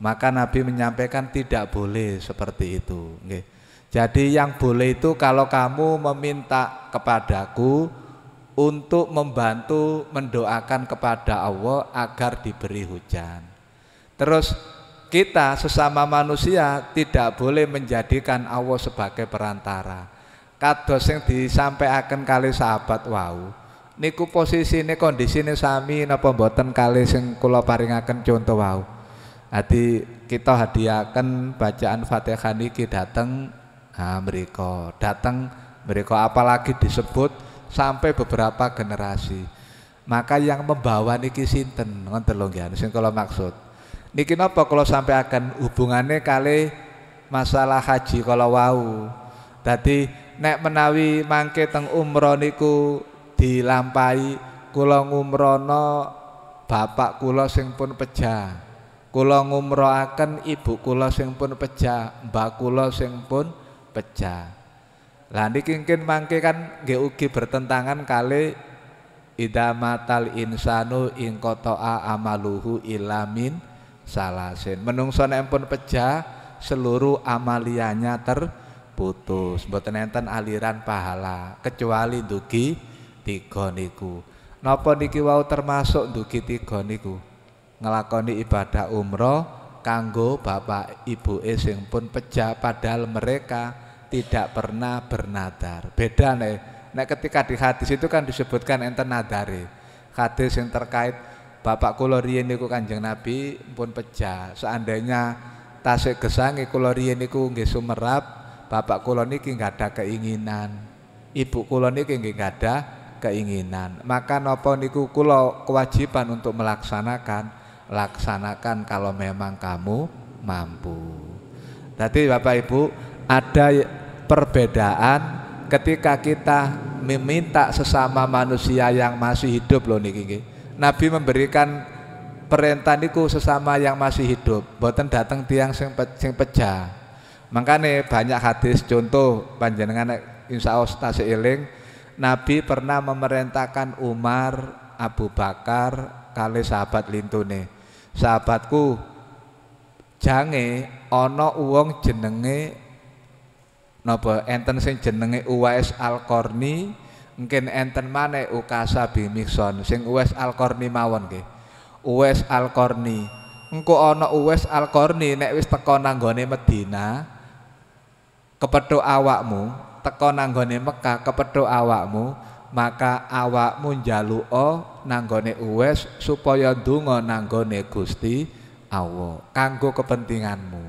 [SPEAKER 1] Maka Nabi menyampaikan tidak boleh seperti itu. Jadi yang boleh itu kalau kamu meminta kepadaku untuk membantu mendoakan kepada Allah agar diberi hujan. Terus kita sesama manusia tidak boleh menjadikan Allah sebagai perantara. Kados yang disampaikan kali sahabat wau. Niku posisine kondisine sami napa mboten kali sing kula paringaken contoh wau. Adi kita hadiahkan bacaan Fatihah niki dateng mereka datang mereka, apalagi disebut sampai beberapa generasi. Maka yang membawa niki sinten ngoten lho nggih sing kula maksud. Niki napa kula sampai akan hubungannya kali masalah haji kala wau. Dadi nek menawi mangke teng umroh niku dilampahi kula ngumrono bapak kula sing pun pejah. Kula ngumrohaken ibu kula sing pun pejah, mbak kula sing pun pecah. Lah niki mangke kan nggih ugi bertentangan kali idamatal insanu ing qata'a amaluhu ilamin salasin. Menungso nek pun pecah seluruh amaliannya terputus. Mboten enten aliran pahala kecuali dugi tiga niku. Napa niki wau termasuk dugi tiga niku? Ngelakoni ibadah umroh kanggo bapak ibu sing pun pejah padahal mereka tidak pernah bernadar. Beda nek ketika di hadis itu kan disebutkan enten nadare. Hadis yang terkait bapak kula riyen niku Kanjeng Nabi pun pejah. Seandainya tasik gesange kula riyen niku nggih sumerap, bapak kula niki nggak ada keinginan. Ibu kula niki nggih nggak ada keinginan. Maka napa niku kula kewajiban untuk laksanakan kalau memang kamu mampu. Jadi Bapak Ibu, ada perbedaan ketika kita meminta sesama manusia yang masih hidup loh niki. Nabi memberikan perintah niku sesama yang masih hidup, mboten datang tiang sing pejah. Makanya banyak hadis contoh panjenengan insya Allah tasih eling, Nabi pernah memerintahkan Umar, Abu Bakar kali sahabat lintune. Sahabatku jange ana wong jenenge napa enten sing jenenge Uwais Al-Qarni, mungkin enten maneh Ukasa bin Mihsan. Sing Uwais Al-Qarni mawon nggih. Uwais Al-Qarni. Engko ana Uwais Al-Qarni nek wis teka nang gone Madinah kepethuk awakmu, teka nang gone Mekah kepethuk awakmu, maka awakmu njaluka nanggone Uwais supaya ndonga nanggone Gusti Allah kanggo kepentinganmu.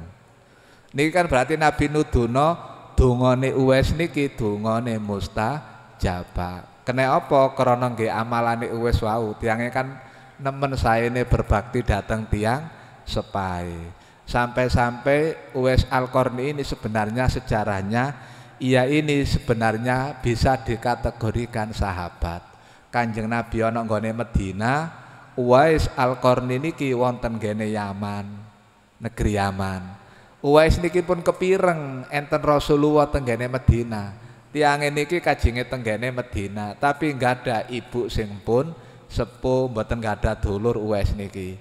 [SPEAKER 1] Niki kan berarti Nabi nuduno dongane Uwais niki dongane mustajabah. Kena apa? Krana nggih amalane Uwais wau tiange kan nemen saene berbakti datang tiang sepahe. Sampai-sampai Uwais Al-Qarni ini sebenarnya sejarahnya ia ini sebenarnya bisa dikategorikan sahabat Kanjeng Nabi ana nggone Madinah. Uwais Al-Qarni niki wonten gene Yaman, negeri Yaman. Uwais niki pun kepireng enten Rasulullah teng gene Madinah. Tiange niki kajenge teng gene Madinah, tapi enggak ada ibu sing pun sepuh, mboten enggak ada dulur Uwais niki.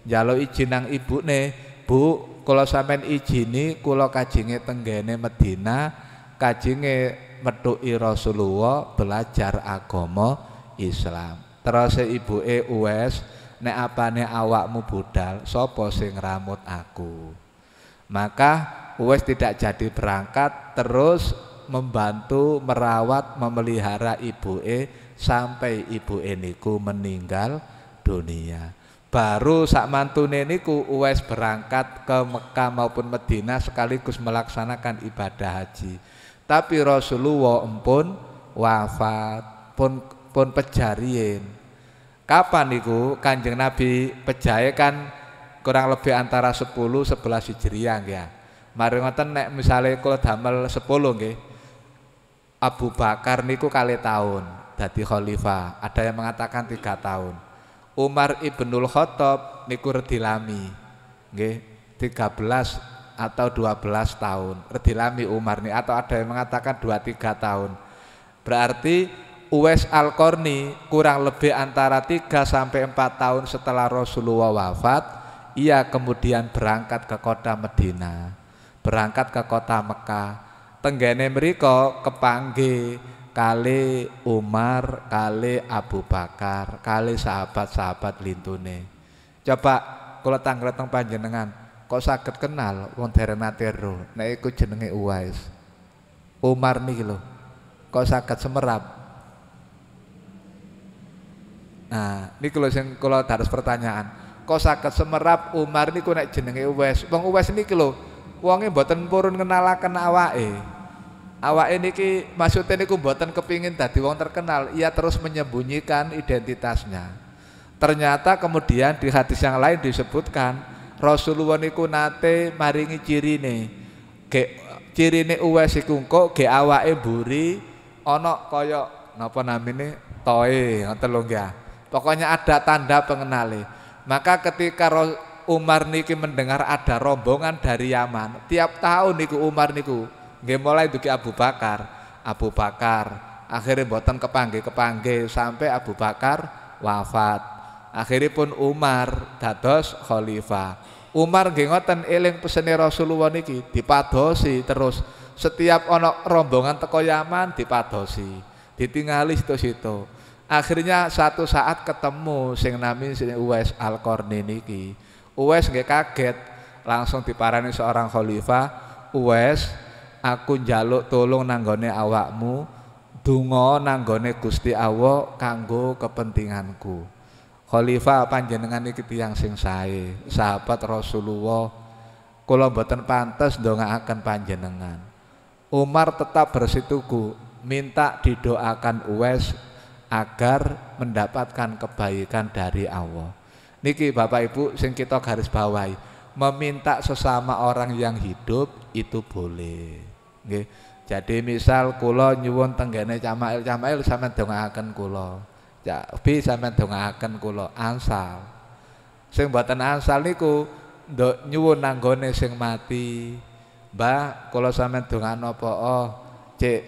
[SPEAKER 1] Njaluk izin nang ibune, "Bu, kula sampean izini kula kajenge teng gene Madinah." Kajinge metuki Rasulullah belajar agama Islam. Terus ibuke Uwais, nek apane awakmu budal, sapa sing ngramut aku? Maka Uwais tidak jadi berangkat, terus membantu merawat memelihara ibuke sampai ibuke niku meninggal dunia. Baru sak mantune niku Uwais berangkat ke Mekah maupun Madinah sekaligus melaksanakan ibadah haji. Tapi Rasulullah empun wafat, pun pejarien. Kapan niku Kanjeng Nabi pejahe kan kurang lebih antara 10-11 Hijriah ya. Mari ngoten nek misale kula damel 10 nggih. Abu Bakar niku kali tahun dadi khalifah, ada yang mengatakan 3 tahun. Umar Ibnul Khattab niku redilami nggih 13 atau 12 tahun. Redilami Umar nih, atau ada yang mengatakan 2-3 tahun. Berarti Uwais Al-Qarni kurang lebih antara 3-4 tahun setelah Rasulullah wafat, ia kemudian berangkat ke kota Madinah, berangkat ke kota Mekah. tenggene mriko kepanggih kali Umar, kali Abu Bakar, kali sahabat-sahabat lintune. Coba kula tanglet teng panjenengan, kok saged kenal wong dereng nate ro nek iku jenenge Uwais. Umar niki lho, kok saged semerap. Nah, niki lho sing kula dados pertanyaan. Kok saged semerap Umar niku nek jenenge Uwais. Wong Uwais niki lho, wonge mboten purun ngenalaken awake. Awake niki maksudnya niku mboten kepingin dadi wong terkenal, ia terus menyembunyikan identitasnya. Ternyata kemudian di hadis yang lain disebutkan Rasulullah niku nate maringi cirine. Cirine Uwais iku engko ge awake mburi ana kaya napa namine toe ngoten lho nggih. Pokoknya ada tanda pengenali. Maka ketika Umar niki mendengar ada rombongan dari Yaman, tiap tahun niku Umar niku nggih mulai dugi Abu Bakar. Akhirnya mboten kepanggih sampai Abu Bakar wafat. Akhirnya pun Umar dados khalifah. Umar nggih ngoten eling pesene Rasulullah niki dipadosi terus. Setiap ana rombongan teko Yaman dipadosi, ditingali situ-situ. Akhirnya satu saat ketemu sing nami sing Uwais Al-Qarni niki. Uwais nggih kaget, langsung diparani seorang khalifah, "Uwais, aku njaluk tolong nanggone awakmu, donga nanggone Gusti Allah kanggo kepentinganku." Khalifah panjenengan iki tiyang sing sae, sahabat Rasulullah. Kula mboten pantes ndongaaken panjenengan. Umar tetap bersikuku minta didoakan Uwais agar mendapatkan kebaikan dari Allah. Niki Bapak Ibu sing kita garis bawahi, meminta sesama orang yang hidup itu boleh. Nggih. Jadi misal kula nyuwun tenggene Camail sampeyan dongaaken kula. Bi sampeyan dongaaken kula ansal. Sing mboten ansal niku nduk nyuwun nanggone sing mati. Mbah, kula sampeyan dongakno apa? Cek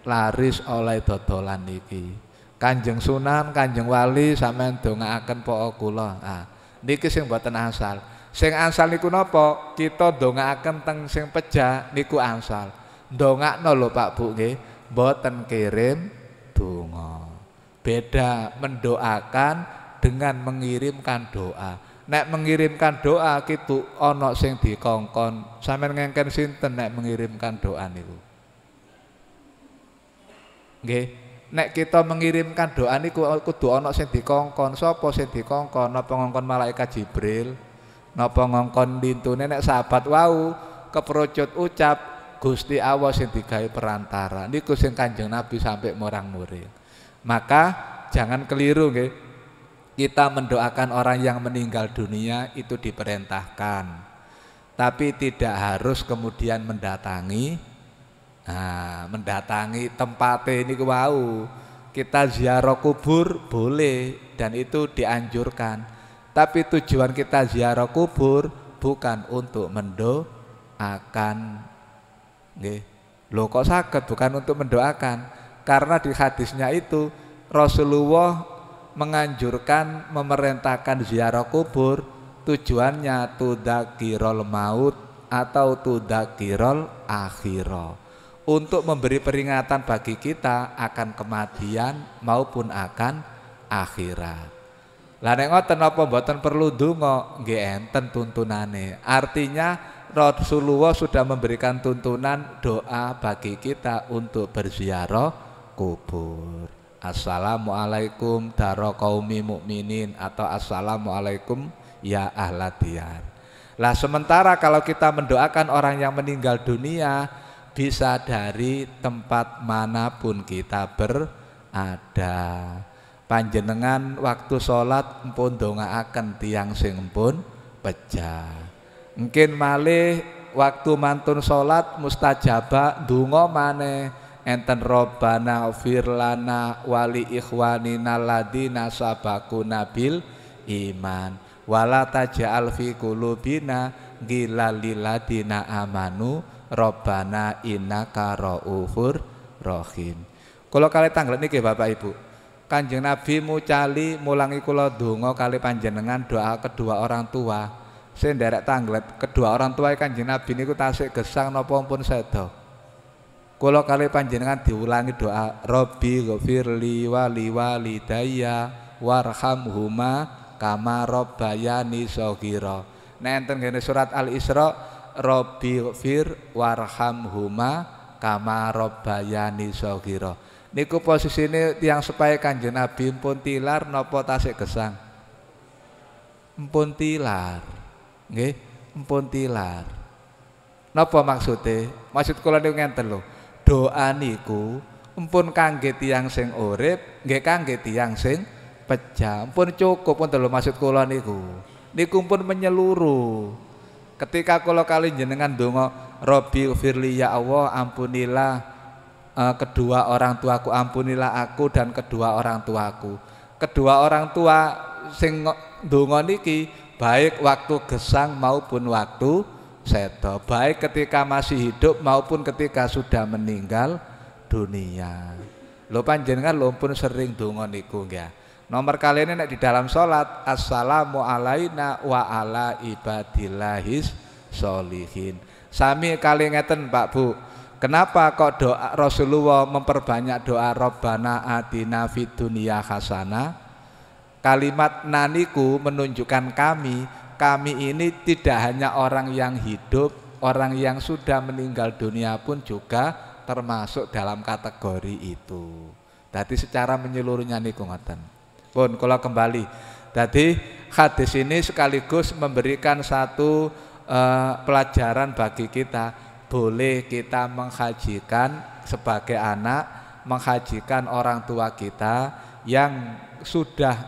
[SPEAKER 1] laris oleh dodolan niki. Kanjeng Sunan, Kanjeng Wali sampeyan dongaaken poko kula. Ah, niki sing mboten asal. Sing asal niku napa? Kita dongaaken teng sing pejah niku asal. Ndongakno lho Pak Bu nggih, mboten kirim donga. Beda mendoakan dengan mengirimkan doa. Nek mengirimkan doa kitu ana sing dikongkon. Sampeyan ngengken sinten nek mengirimkan doa niku? Nggih. Nek kita mengirimkan doa niku kudu ana sing dikongkon. Sapa sing dikongkon? Napa ngongkon malaikat Jibril? Napa ngongkon lintune nek sahabat wau keprojot ucap Gusti Allah sing digawe perantara. Niku sing Kanjeng Nabi sampai morang-muring. Maka jangan keliru nggih. Kita mendoakan orang yang meninggal dunia itu diperintahkan. Tapi tidak harus kemudian mendatangi. Nah, mendatangi tempat ini wau. Kita ziarah kubur boleh dan itu dianjurkan. Tapi tujuan kita ziarah kubur bukan untuk mendoakan. Nggih. Lho kok saged bukan untuk mendoakan? Karena di hadisnya itu Rasulullah menganjurkan memerintahkan ziarah kubur tujuannya tudzakirul maut atau tudzakirul akhirah. Untuk memberi peringatan bagi kita akan kematian maupun akan akhirat. Lah nek ngoten napa mboten perlu donga? Nggih enten tuntunane. Artinya Rasulullah sudah memberikan tuntunan doa bagi kita untuk berziarah kubur. Assalamualaikum daro qaumi mukminin atau assalamualaikum ya ahladiyar. Lah sementara kalau kita mendoakan orang yang meninggal dunia bisa dari tempat manapun kita berada. Panjenengan waktu sholat mpun dongaaken tiyang sing mpun pejah. Mungkin malih waktu mantun sholat mustajabah donga maneh enten Robbana firlana wali ikhwanina ladina sabaquna bil iman wala taj'al fi qulubina ghillal lil ladina amanu Robbana innaka raufur rahim. Kula kali tanglet niki Bapak Ibu. Kanjeng Nabi mucali mulangi kula donga kali panjenengan doa kedua orang tua. Sing nderek tanglet kedua orang tua Kanjeng Nabi niku tasik gesang napa pun seda. Kula kali panjenengan diulangi doa Robbi ghfirli wali walidayya warhamhuma kama rabbayani shaghira. Nek enten ngene surat Al-Isra Robbi ghfir warhamhuma kama rabbayani shaghira. Niku posisine tiyang supaya Kanjeng Nabi pun tilar napa tasik gesang? Mpun tilar. Nggih, mpun tilar. Napa maksude? Maksud kula niku ngenten lho. Doa niku mpun kangge tiyang sing urip, nggih kangge tiyang sing pejah. Mpun cukup wonten lho maksud kula niku. Niku pun menyeluruh. Ketika kula kali jenengan donga, Robbi firli ya Allah, ampunilah kedua orang tuaku, ampunilah aku dan kedua orang tuaku. Kedua orang tua sing donga niki baik waktu gesang maupun waktu sedo, baik ketika masih hidup maupun ketika sudah meninggal dunia. Lho panjenengan lho pun sering donga niku nggih. Nomor kali ini nek di dalam sholat assalamu alaina wa ala ibadillahis sholihin. Sami kali ngeten Pak Bu. Kenapa kok doa Rasulullah memperbanyak doa Rabbana atina fid dunya hasanah? Kalimat naniku menunjukkan kami ini tidak hanya orang yang hidup, orang yang sudah meninggal dunia pun juga termasuk dalam kategori itu. Jadi secara menyeluruhnya niku ngoten. Pun kalau kembali, jadi hadis ini sekaligus memberikan satu pelajaran bagi kita. Boleh kita menghajikan sebagai anak, menghajikan orang tua kita yang sudah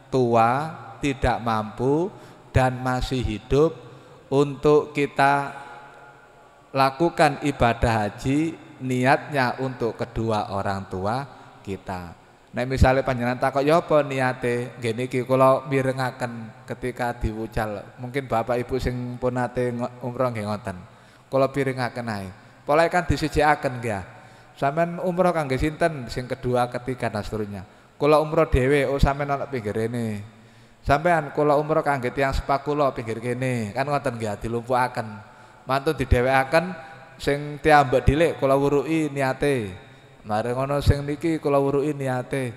[SPEAKER 1] tua, tidak mampu dan masih hidup, untuk kita lakukan ibadah haji niatnya untuk kedua orang tua kita. Nah misalnya panjenengan takok ya apa niate, nggih niki kula mirengaken ketika diwucal. Mungkin Bapak Ibu sing pun nate umroh nggih ngoten. Kula pirengaken ae. Pola kan disijikaken nggih. Sampeyan umroh kangge sinten? Sing kedua, ketiga dan seterusnya. Kula umroh dhewe, oh sampeyan ana pinggir rene. Sampean kula umroh kangge tiyang sepak kula pinggir kene. Kan ngoten nggih dilumpuhaken. Mantun didhewekaken sing tiyambak dhilik kula wuruki niate. Mare ngono sing niki kula wuruki niate.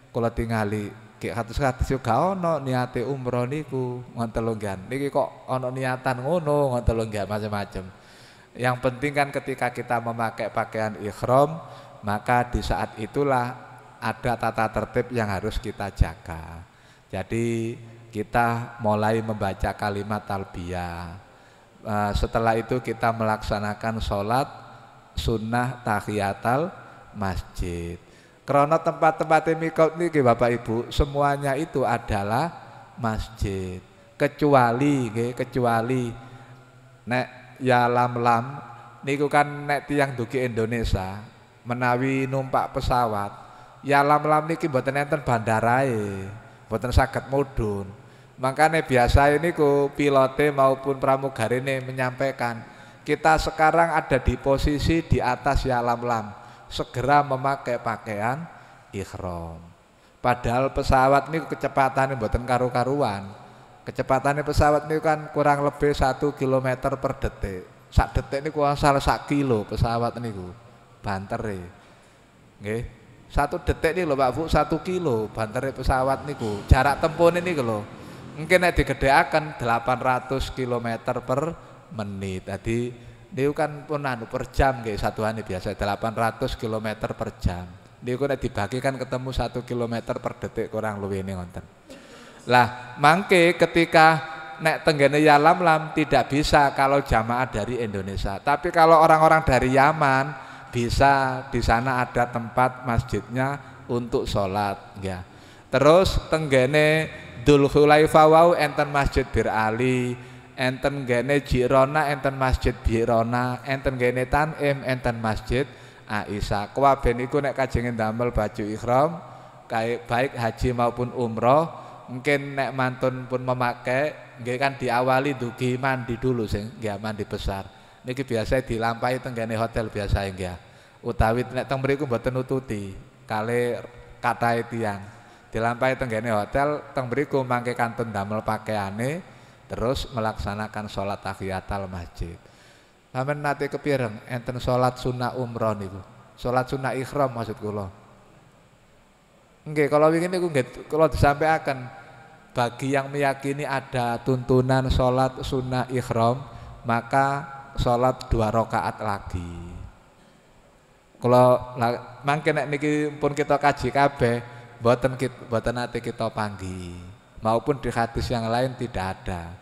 [SPEAKER 1] Kula tingali ki kados-kados yo gak ono niate umroh niku. Ngoten lho nggih. Niki kok ana niatan ngono, ngoten lho nggih macam-macam. Yang penting kan ketika kita memakai pakaian ihram, maka di saat itulah ada tata tertib yang harus kita jaga. Jadi kita mulai membaca kalimat talbiyah. Setelah itu kita melaksanakan sholat sunnah tahiyatul masjid. Karena tempat-tempat mikot niki Bapak Ibu semuanya itu adalah masjid. Kecuali nek ya lam niku kan nek tiyang dugi Indonesia menawi numpak pesawat ya lam niki mboten enten bandarae, mboten saged mudhun. Makanya biasa niku pilote maupun pramugarine menyampaikan kita sekarang ada di posisi di atas ya lam segera memakai pakaian ihram. Padahal pesawat niku kecepatannya mboten karu-karuan. Kecepatannya pesawat ini kan kurang lebih 1 km per detik. Sak detik ini kurang salah 1 kilo pesawat ini bantere. Nggih. 1 detik ini lho Pak Bu 1 kilo bantere pesawat niku. Jarak tempuh ini lho. Mungkin nek digedhekaken 800 km per menit. Jadi niku kan pun per jam nggih satuane biasa 800 km per jam. Niku nek dibagikan ketemu 1 km per detik kurang luwih ini ngoten. Lah, mangke ketika nek tenggene ya lam tidak bisa kalau jamaah dari Indonesia. Tapi kalau orang-orang dari Yaman bisa, di sana ada tempat masjidnya untuk sholat, ya. Terus tenggene Dzul Khulaifah wau enten Masjid Bir Ali, enten gene Jirona enten Masjid Birona, enten gene Tanim enten Masjid Aisyah. Kabeh niku nek kajenge ndamel baju ihram baik haji maupun umroh. Mungkin nek mantun pun memakai, nggih kan diawali dugi mandi dulu sing nggih mandi besar. Niki biasa dilampahi tenggene hotel biasa nggih. Utawi nek teng mriku mboten nututi kali katahe tiyang. Dilampahi tenggene hotel teng mriku mangke kantun damel pakaiane terus melaksanakan sholat tahiyatul masjid.
[SPEAKER 2] Sampeyan nate kepireng enten salat sunah umroh niku. Salat sunah ihram maksud kula. Nggih, kalau wingi niku nggih kula disampaikan bagi yang meyakini ada tuntunan salat sunah ihram, maka salat 2 rakaat lagi. Kalau mangke nek niki pun kita kaji kabeh, mboten nate kita panggi. Maupun di hadis yang lain tidak ada.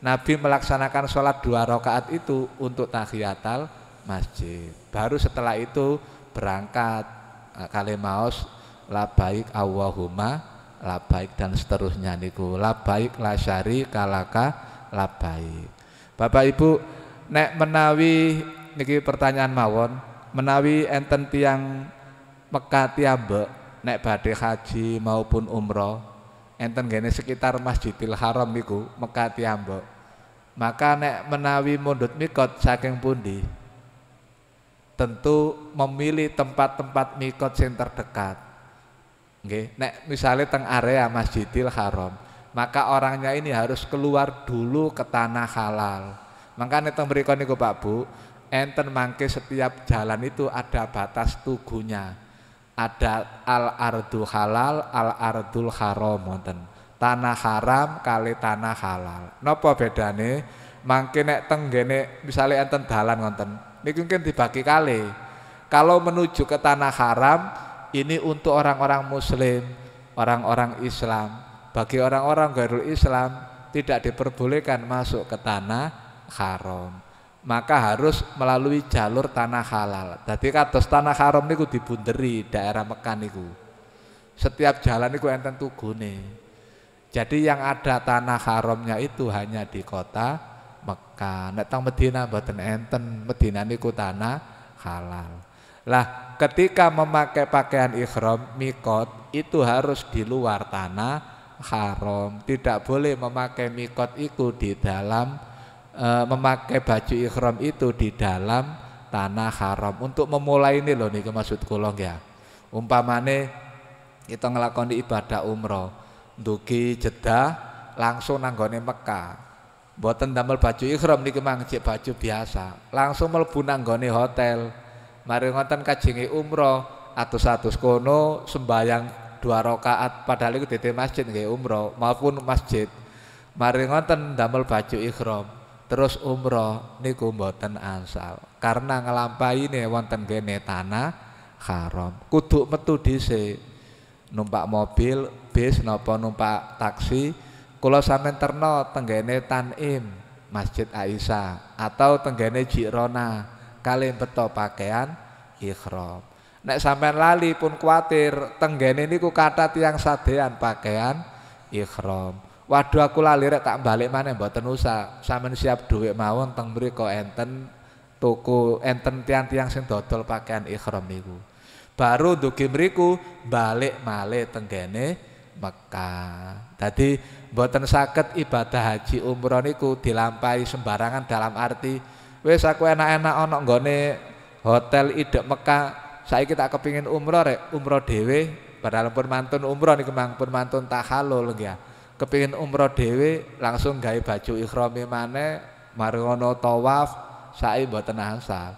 [SPEAKER 2] Nabi melaksanakan sholat 2 rakaat itu untuk tahiyatul masjid. Baru setelah itu berangkat kali maos labaik Allahumma labaik dan seterusnya niku. Labaik la syarika laka labaik. Bapak Ibu, nek menawi niki pertanyaan mawon, menawi enten tiang Mekah tiyambek nek badhe haji maupun umroh enten gene sekitar Masjidil Haram niku Mekah tiyambek. Maka nek menawi mundhut mikot saking pundi? Tentu memilih tempat-tempat mikot sing terdekat. Nggih, nek misalnya teng area Masjidil Haram, maka orangnya ini harus keluar dulu ke tanah halal. Makanya teng mriku niku Pak Bu, enten mangke setiap jalan itu ada batas tugunya. Ada al-ardu halal, al-ardul haram wonten. Tanah haram kali tanah halal. Napa bedane? Mangke nek tenggene misale enten dalan ngoten. Niku mungkin dibagi kali. Kalau menuju ke tanah haram ini untuk orang-orang muslim, orang-orang Islam. Bagi orang-orang ghairul Islam tidak diperbolehkan masuk ke tanah haram. Maka harus melalui jalur tanah halal. Dadi kados tanah haram niku dibunderi daerah Mekah niku. Setiap jalan niku enten tugune. Jadi yang ada tanah haramnya itu hanya di kota Mekah. Nek teng Medina mboten enten, Medina niku tanah halal. Lah, ketika memakai pakaian ihram mikot itu harus di luar tanah haram. Tidak boleh memakai mikot itu di dalam memakai baju ihram itu di dalam tanah haram. Untuk memulai ini loh niku maksud kula ya. Umpamane kita ngelakoni ibadah umroh dugi Jeddah langsung nanggone Mekah. Mboten damel baju ihram niki mang cek baju biasa. Langsung mlebu nanggone hotel. Mari ngoten kajenge umroh atus-atus kono sembayang 2 rakaat padahal iku dite masjid nggih umroh maupun masjid. Mari ngoten damel baju ihram. Terus umroh niku mboten asal. Karena ngelampaine wonten kene tanah haram. Kudu metu dhisik. Numpak mobil, bis napa numpak taksi, kula sampeyan terno tenggene Tanim, Masjid Aisyah atau tenggene Jirona, kali beto pakaian ihram. Nek sampeyan lali pun kuatir tenggene niku kathah tiyang sadean pakaian ihram. Waduh aku lali rek tak balik maneh mboten usah. Sampeyan siap dhuwit mawon teng mriku enten toko enten tiang-tiang sing dodol pakaian ihram niku. Baru dugi mriku balik malih tenggene Mekah. Dadi mboten saged ibadah haji umroh niku dilampahi sembarangan dalam arti wis aku enak-enak ana nggone hotel idek Mekah, saiki tak kepingin umroh rek umroh dhewe padahal pun mantun umroh niku pun mantun tahallul ya. Kepingin umroh dhewe langsung gawe baju ihrame maneh mari ngono tawaf saiki mboten asal.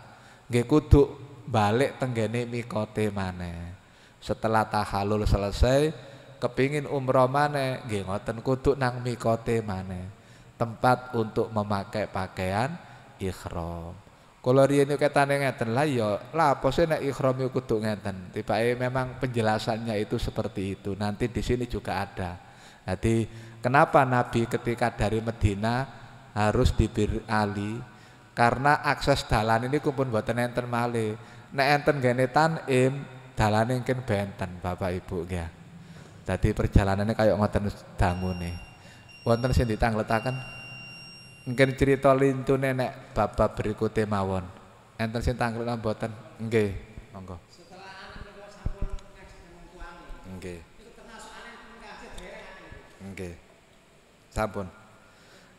[SPEAKER 2] Nggih kudu balik tenggene mikote maneh. Setelah tahallul selesai kepingin umroh maneh nggih ngoten kudu nang mikote maneh. Tempat untuk memakai pakaian ihram. Kula riyen ketane ngeten lah ya, lah apa sih nek ihram iku kudu ngeten. Tibake memang penjelasannya itu seperti itu. Nanti di sini juga ada. Jadi kenapa Nabi ketika dari Medina harus di Bir Ali? Karena akses dalan ini pun mboten enten malih. Nek enten gene Tanim, dalane mungkin benten Bapak Ibu ya. Dadi perjalanannya kayak ngoten dangune. Wonten sing ditangletaken? Mungkin cerita lintune nek bab berikute mawon. Enten sing tangletaken mboten? Nggih, monggo. Setelah anak sampun nggih. Nggih. Sampun.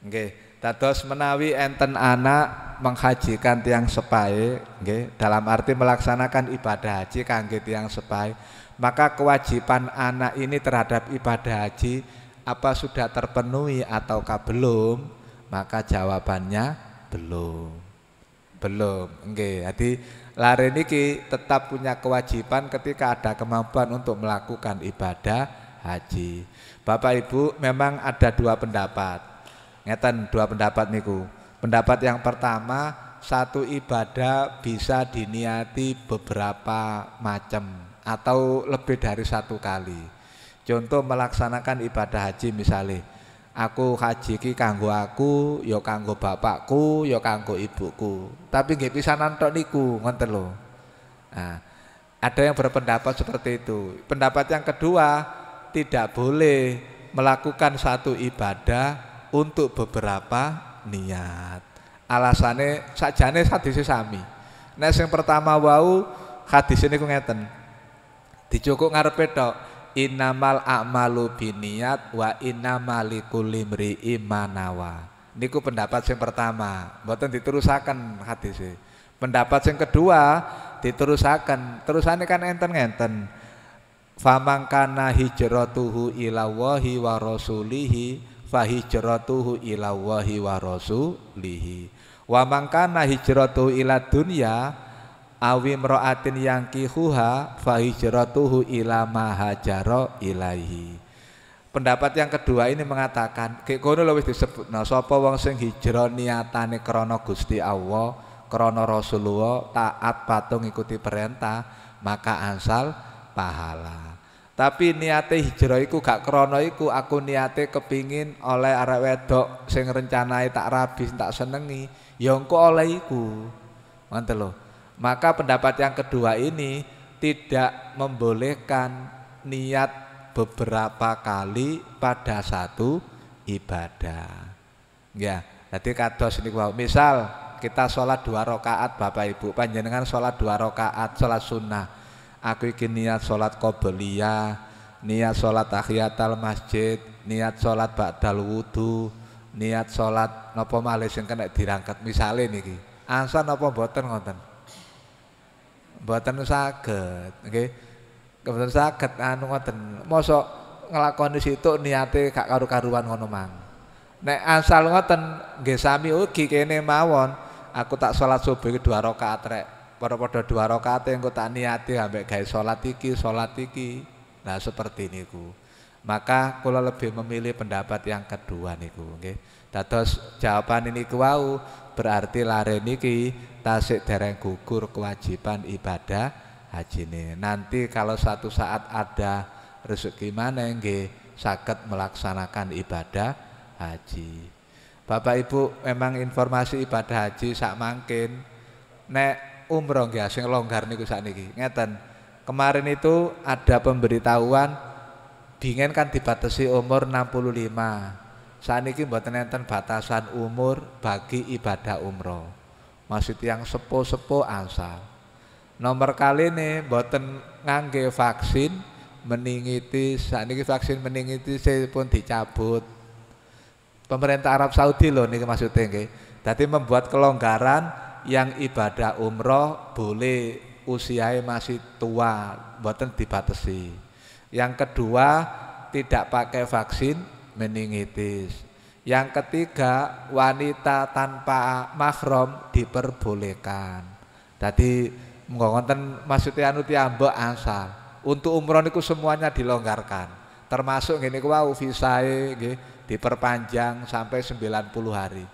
[SPEAKER 2] Nggih. Dados menawi enten anak menghajikan tiang sepahe nggih dalam arti melaksanakan ibadah haji kangge tiang sepahe, maka kewajiban anak ini terhadap ibadah haji apa sudah terpenuhi ataukah belum? Maka jawabannya belum. Belum, nggih. Jadi lare niki tetap punya kewajiban ketika ada kemampuan untuk melakukan ibadah haji. Bapak Ibu memang ada dua pendapat. Ngeten dua pendapat niku. Pendapat yang pertama, satu ibadah bisa diniati beberapa macam atau lebih dari satu kali. Contoh melaksanakan ibadah haji misalnya, aku haji ki kanggo aku, ya kanggo bapakku, ya kanggo ibuku. Tapi nggih pisanan tok niku, ngoten lho. Nah, ada yang berpendapat seperti itu. Pendapat yang kedua, tidak boleh melakukan satu ibadah untuk beberapa niat. Alasannya sakjane hadise sami. Nek sing pertama wau hadis niku ngeten. Dicukuk ngarepe tok. Innamal a'malu binniyat wa innamal likulli imri'in ma nawa. Niku pendapat yang pertama, mboten diterusaken hadise. Pendapat yang kedua diterusaken. Terusane kan enten-enten. Famangkana hijratuhu ilallahi wa rasulihi fa hijratuhu ilallahi wa rasulihi. Wa mangkana hijratuhu ila dunya awi mra'atin yangkihuha fa hijratuhu ila ma hajara ilaihi. Pendapat yang kedua ini mengatakan, kayak kono lho wis disebutna, sapa wong sing hijrah niatane krana Gusti Allah, krana Rasulullah, taat patuh ngikuti perintah, maka ansal pahala. Tapi niate hijrah iku gak krana iku, aku niate kepingin oleh arek wedok sing rencanai tak rabi, tak senengi, ya engko oleh iku. Ngoten lho. Maka pendapat yang kedua ini tidak membolehkan niat beberapa kali pada satu ibadah. Ya, jadi kados niku wau. Misal kita sholat 2 rakaat Bapak Ibu, panjenengan sholat 2 rakaat sholat sunnah. Aku iki niat sholat qobliyah, niat sholat tahiyatul masjid, niat sholat ba'dal wudu, niat sholat napa malih sing kena dirangket misale niki. Ansal napa mboten ngoten? Mboten saged, nggih. Mboten saged anu ngoten. Mosok nglakoni situ niate gak karu-karuan ngono mang. Nek asal ngoten nggih sami ugi kene mawon. Aku tak salat subuh 2 rakaat rek. Padha-padha 2 rakaat engko tak niati ambek gawe salat iki. Nah seperti niku. Maka kula lebih memilih pendapat yang kedua niku, nggih. Dados jawaban niku wau berarti lare niki tasik dereng gugur kewajiban ibadah haji ini. Nanti kalau suatu saat ada rezeki maneh nggih saged melaksanakan ibadah haji. Bapak Ibu, memang informasi ibadah haji sak mangkin nek umroh nggih sing longgar niku sakniki. Ngeten. Kemarin itu ada pemberitahuan bingen kan dibatasi umur 65. Saniki mboten enten batasan umur bagi ibadah umroh. Maksud yang sepuh-sepuh asal. Nomor kali ini mboten ngangge vaksin meningitis. Saniki vaksin meningitis pun dicabut. Pemerintah Arab Saudi loh niki maksudnya nggih. Dadi membuat kelonggaran yang ibadah umroh boleh usianya masih tua, mboten dibatasi. Yang kedua tidak pakai vaksin meningitis. Yang ketiga wanita tanpa mahram diperbolehkan. Tadi ngonten maksudnya anu tiyambak asal. Untuk umroh niku semuanya dilonggarkan. Termasuk ngene ku wau visae nggih diperpanjang sampai 90 hari.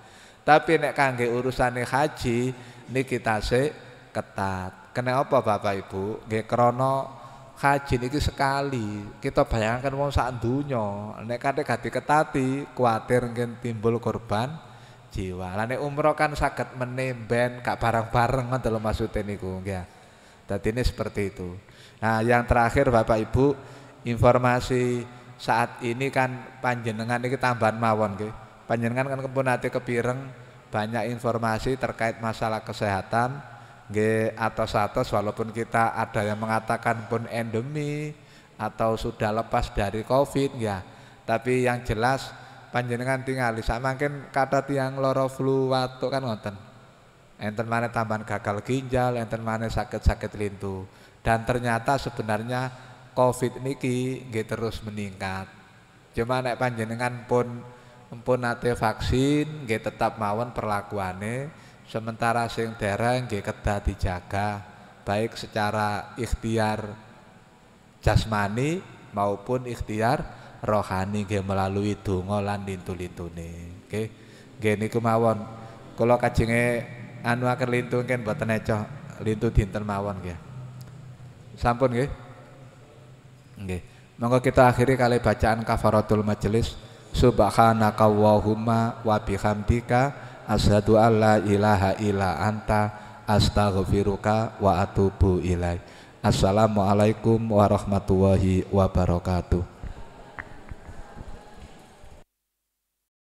[SPEAKER 2] Tapi nek kangge urusane haji niki tasih ketat. Kenapa Bapak Ibu? Nggih krana haji niki sekali. Kita bayangkan wong sak donya nek kate gak diketati kuwatir ngen timbul korban jiwa. Lah nek umroh kan saged menemben gak bareng-bareng ngoten lho maksude niku nggih. Dadi ini seperti itu. Nah, yang terakhir Bapak Ibu, informasi saat ini kan panjenengan niki tambahan mawon nggih. Panjenengan kan kepun ate kepireng banyak informasi terkait masalah kesehatan nggih atos-atos walaupun kita ada yang mengatakan pun endemi atau sudah lepas dari Covid ya. Tapi yang jelas panjenengan tingali samangken kata tiang loro flu watuk kan ngoten. Enten maneh tambahan gagal ginjal, enten maneh sakit-sakit lintu. Dan ternyata sebenarnya Covid niki nggih terus meningkat. Cuma nek panjenengan pun nate vaksin nggih tetap mawon perlakuane Sementara sing dereng nggih kedah dijaga baik secara ikhtiar jasmani maupun ikhtiar rohani nggih melalui donga lan lintu-lintune. Nggih. Nggih niku mawon. Kula kajenge anuaken lintu nggih mboten ecoh lintu dinten mawon nggih. Sampun nggih. Nggih. Monggo kita akhiri kali bacaan kafaratul majelis. Subhanaka Allahumma wa bihamdika asyhadu an la ilaha illa anta astaghfiruka wa atubu ilaik. Assalamualaikum warahmatullahi wabarakatuh.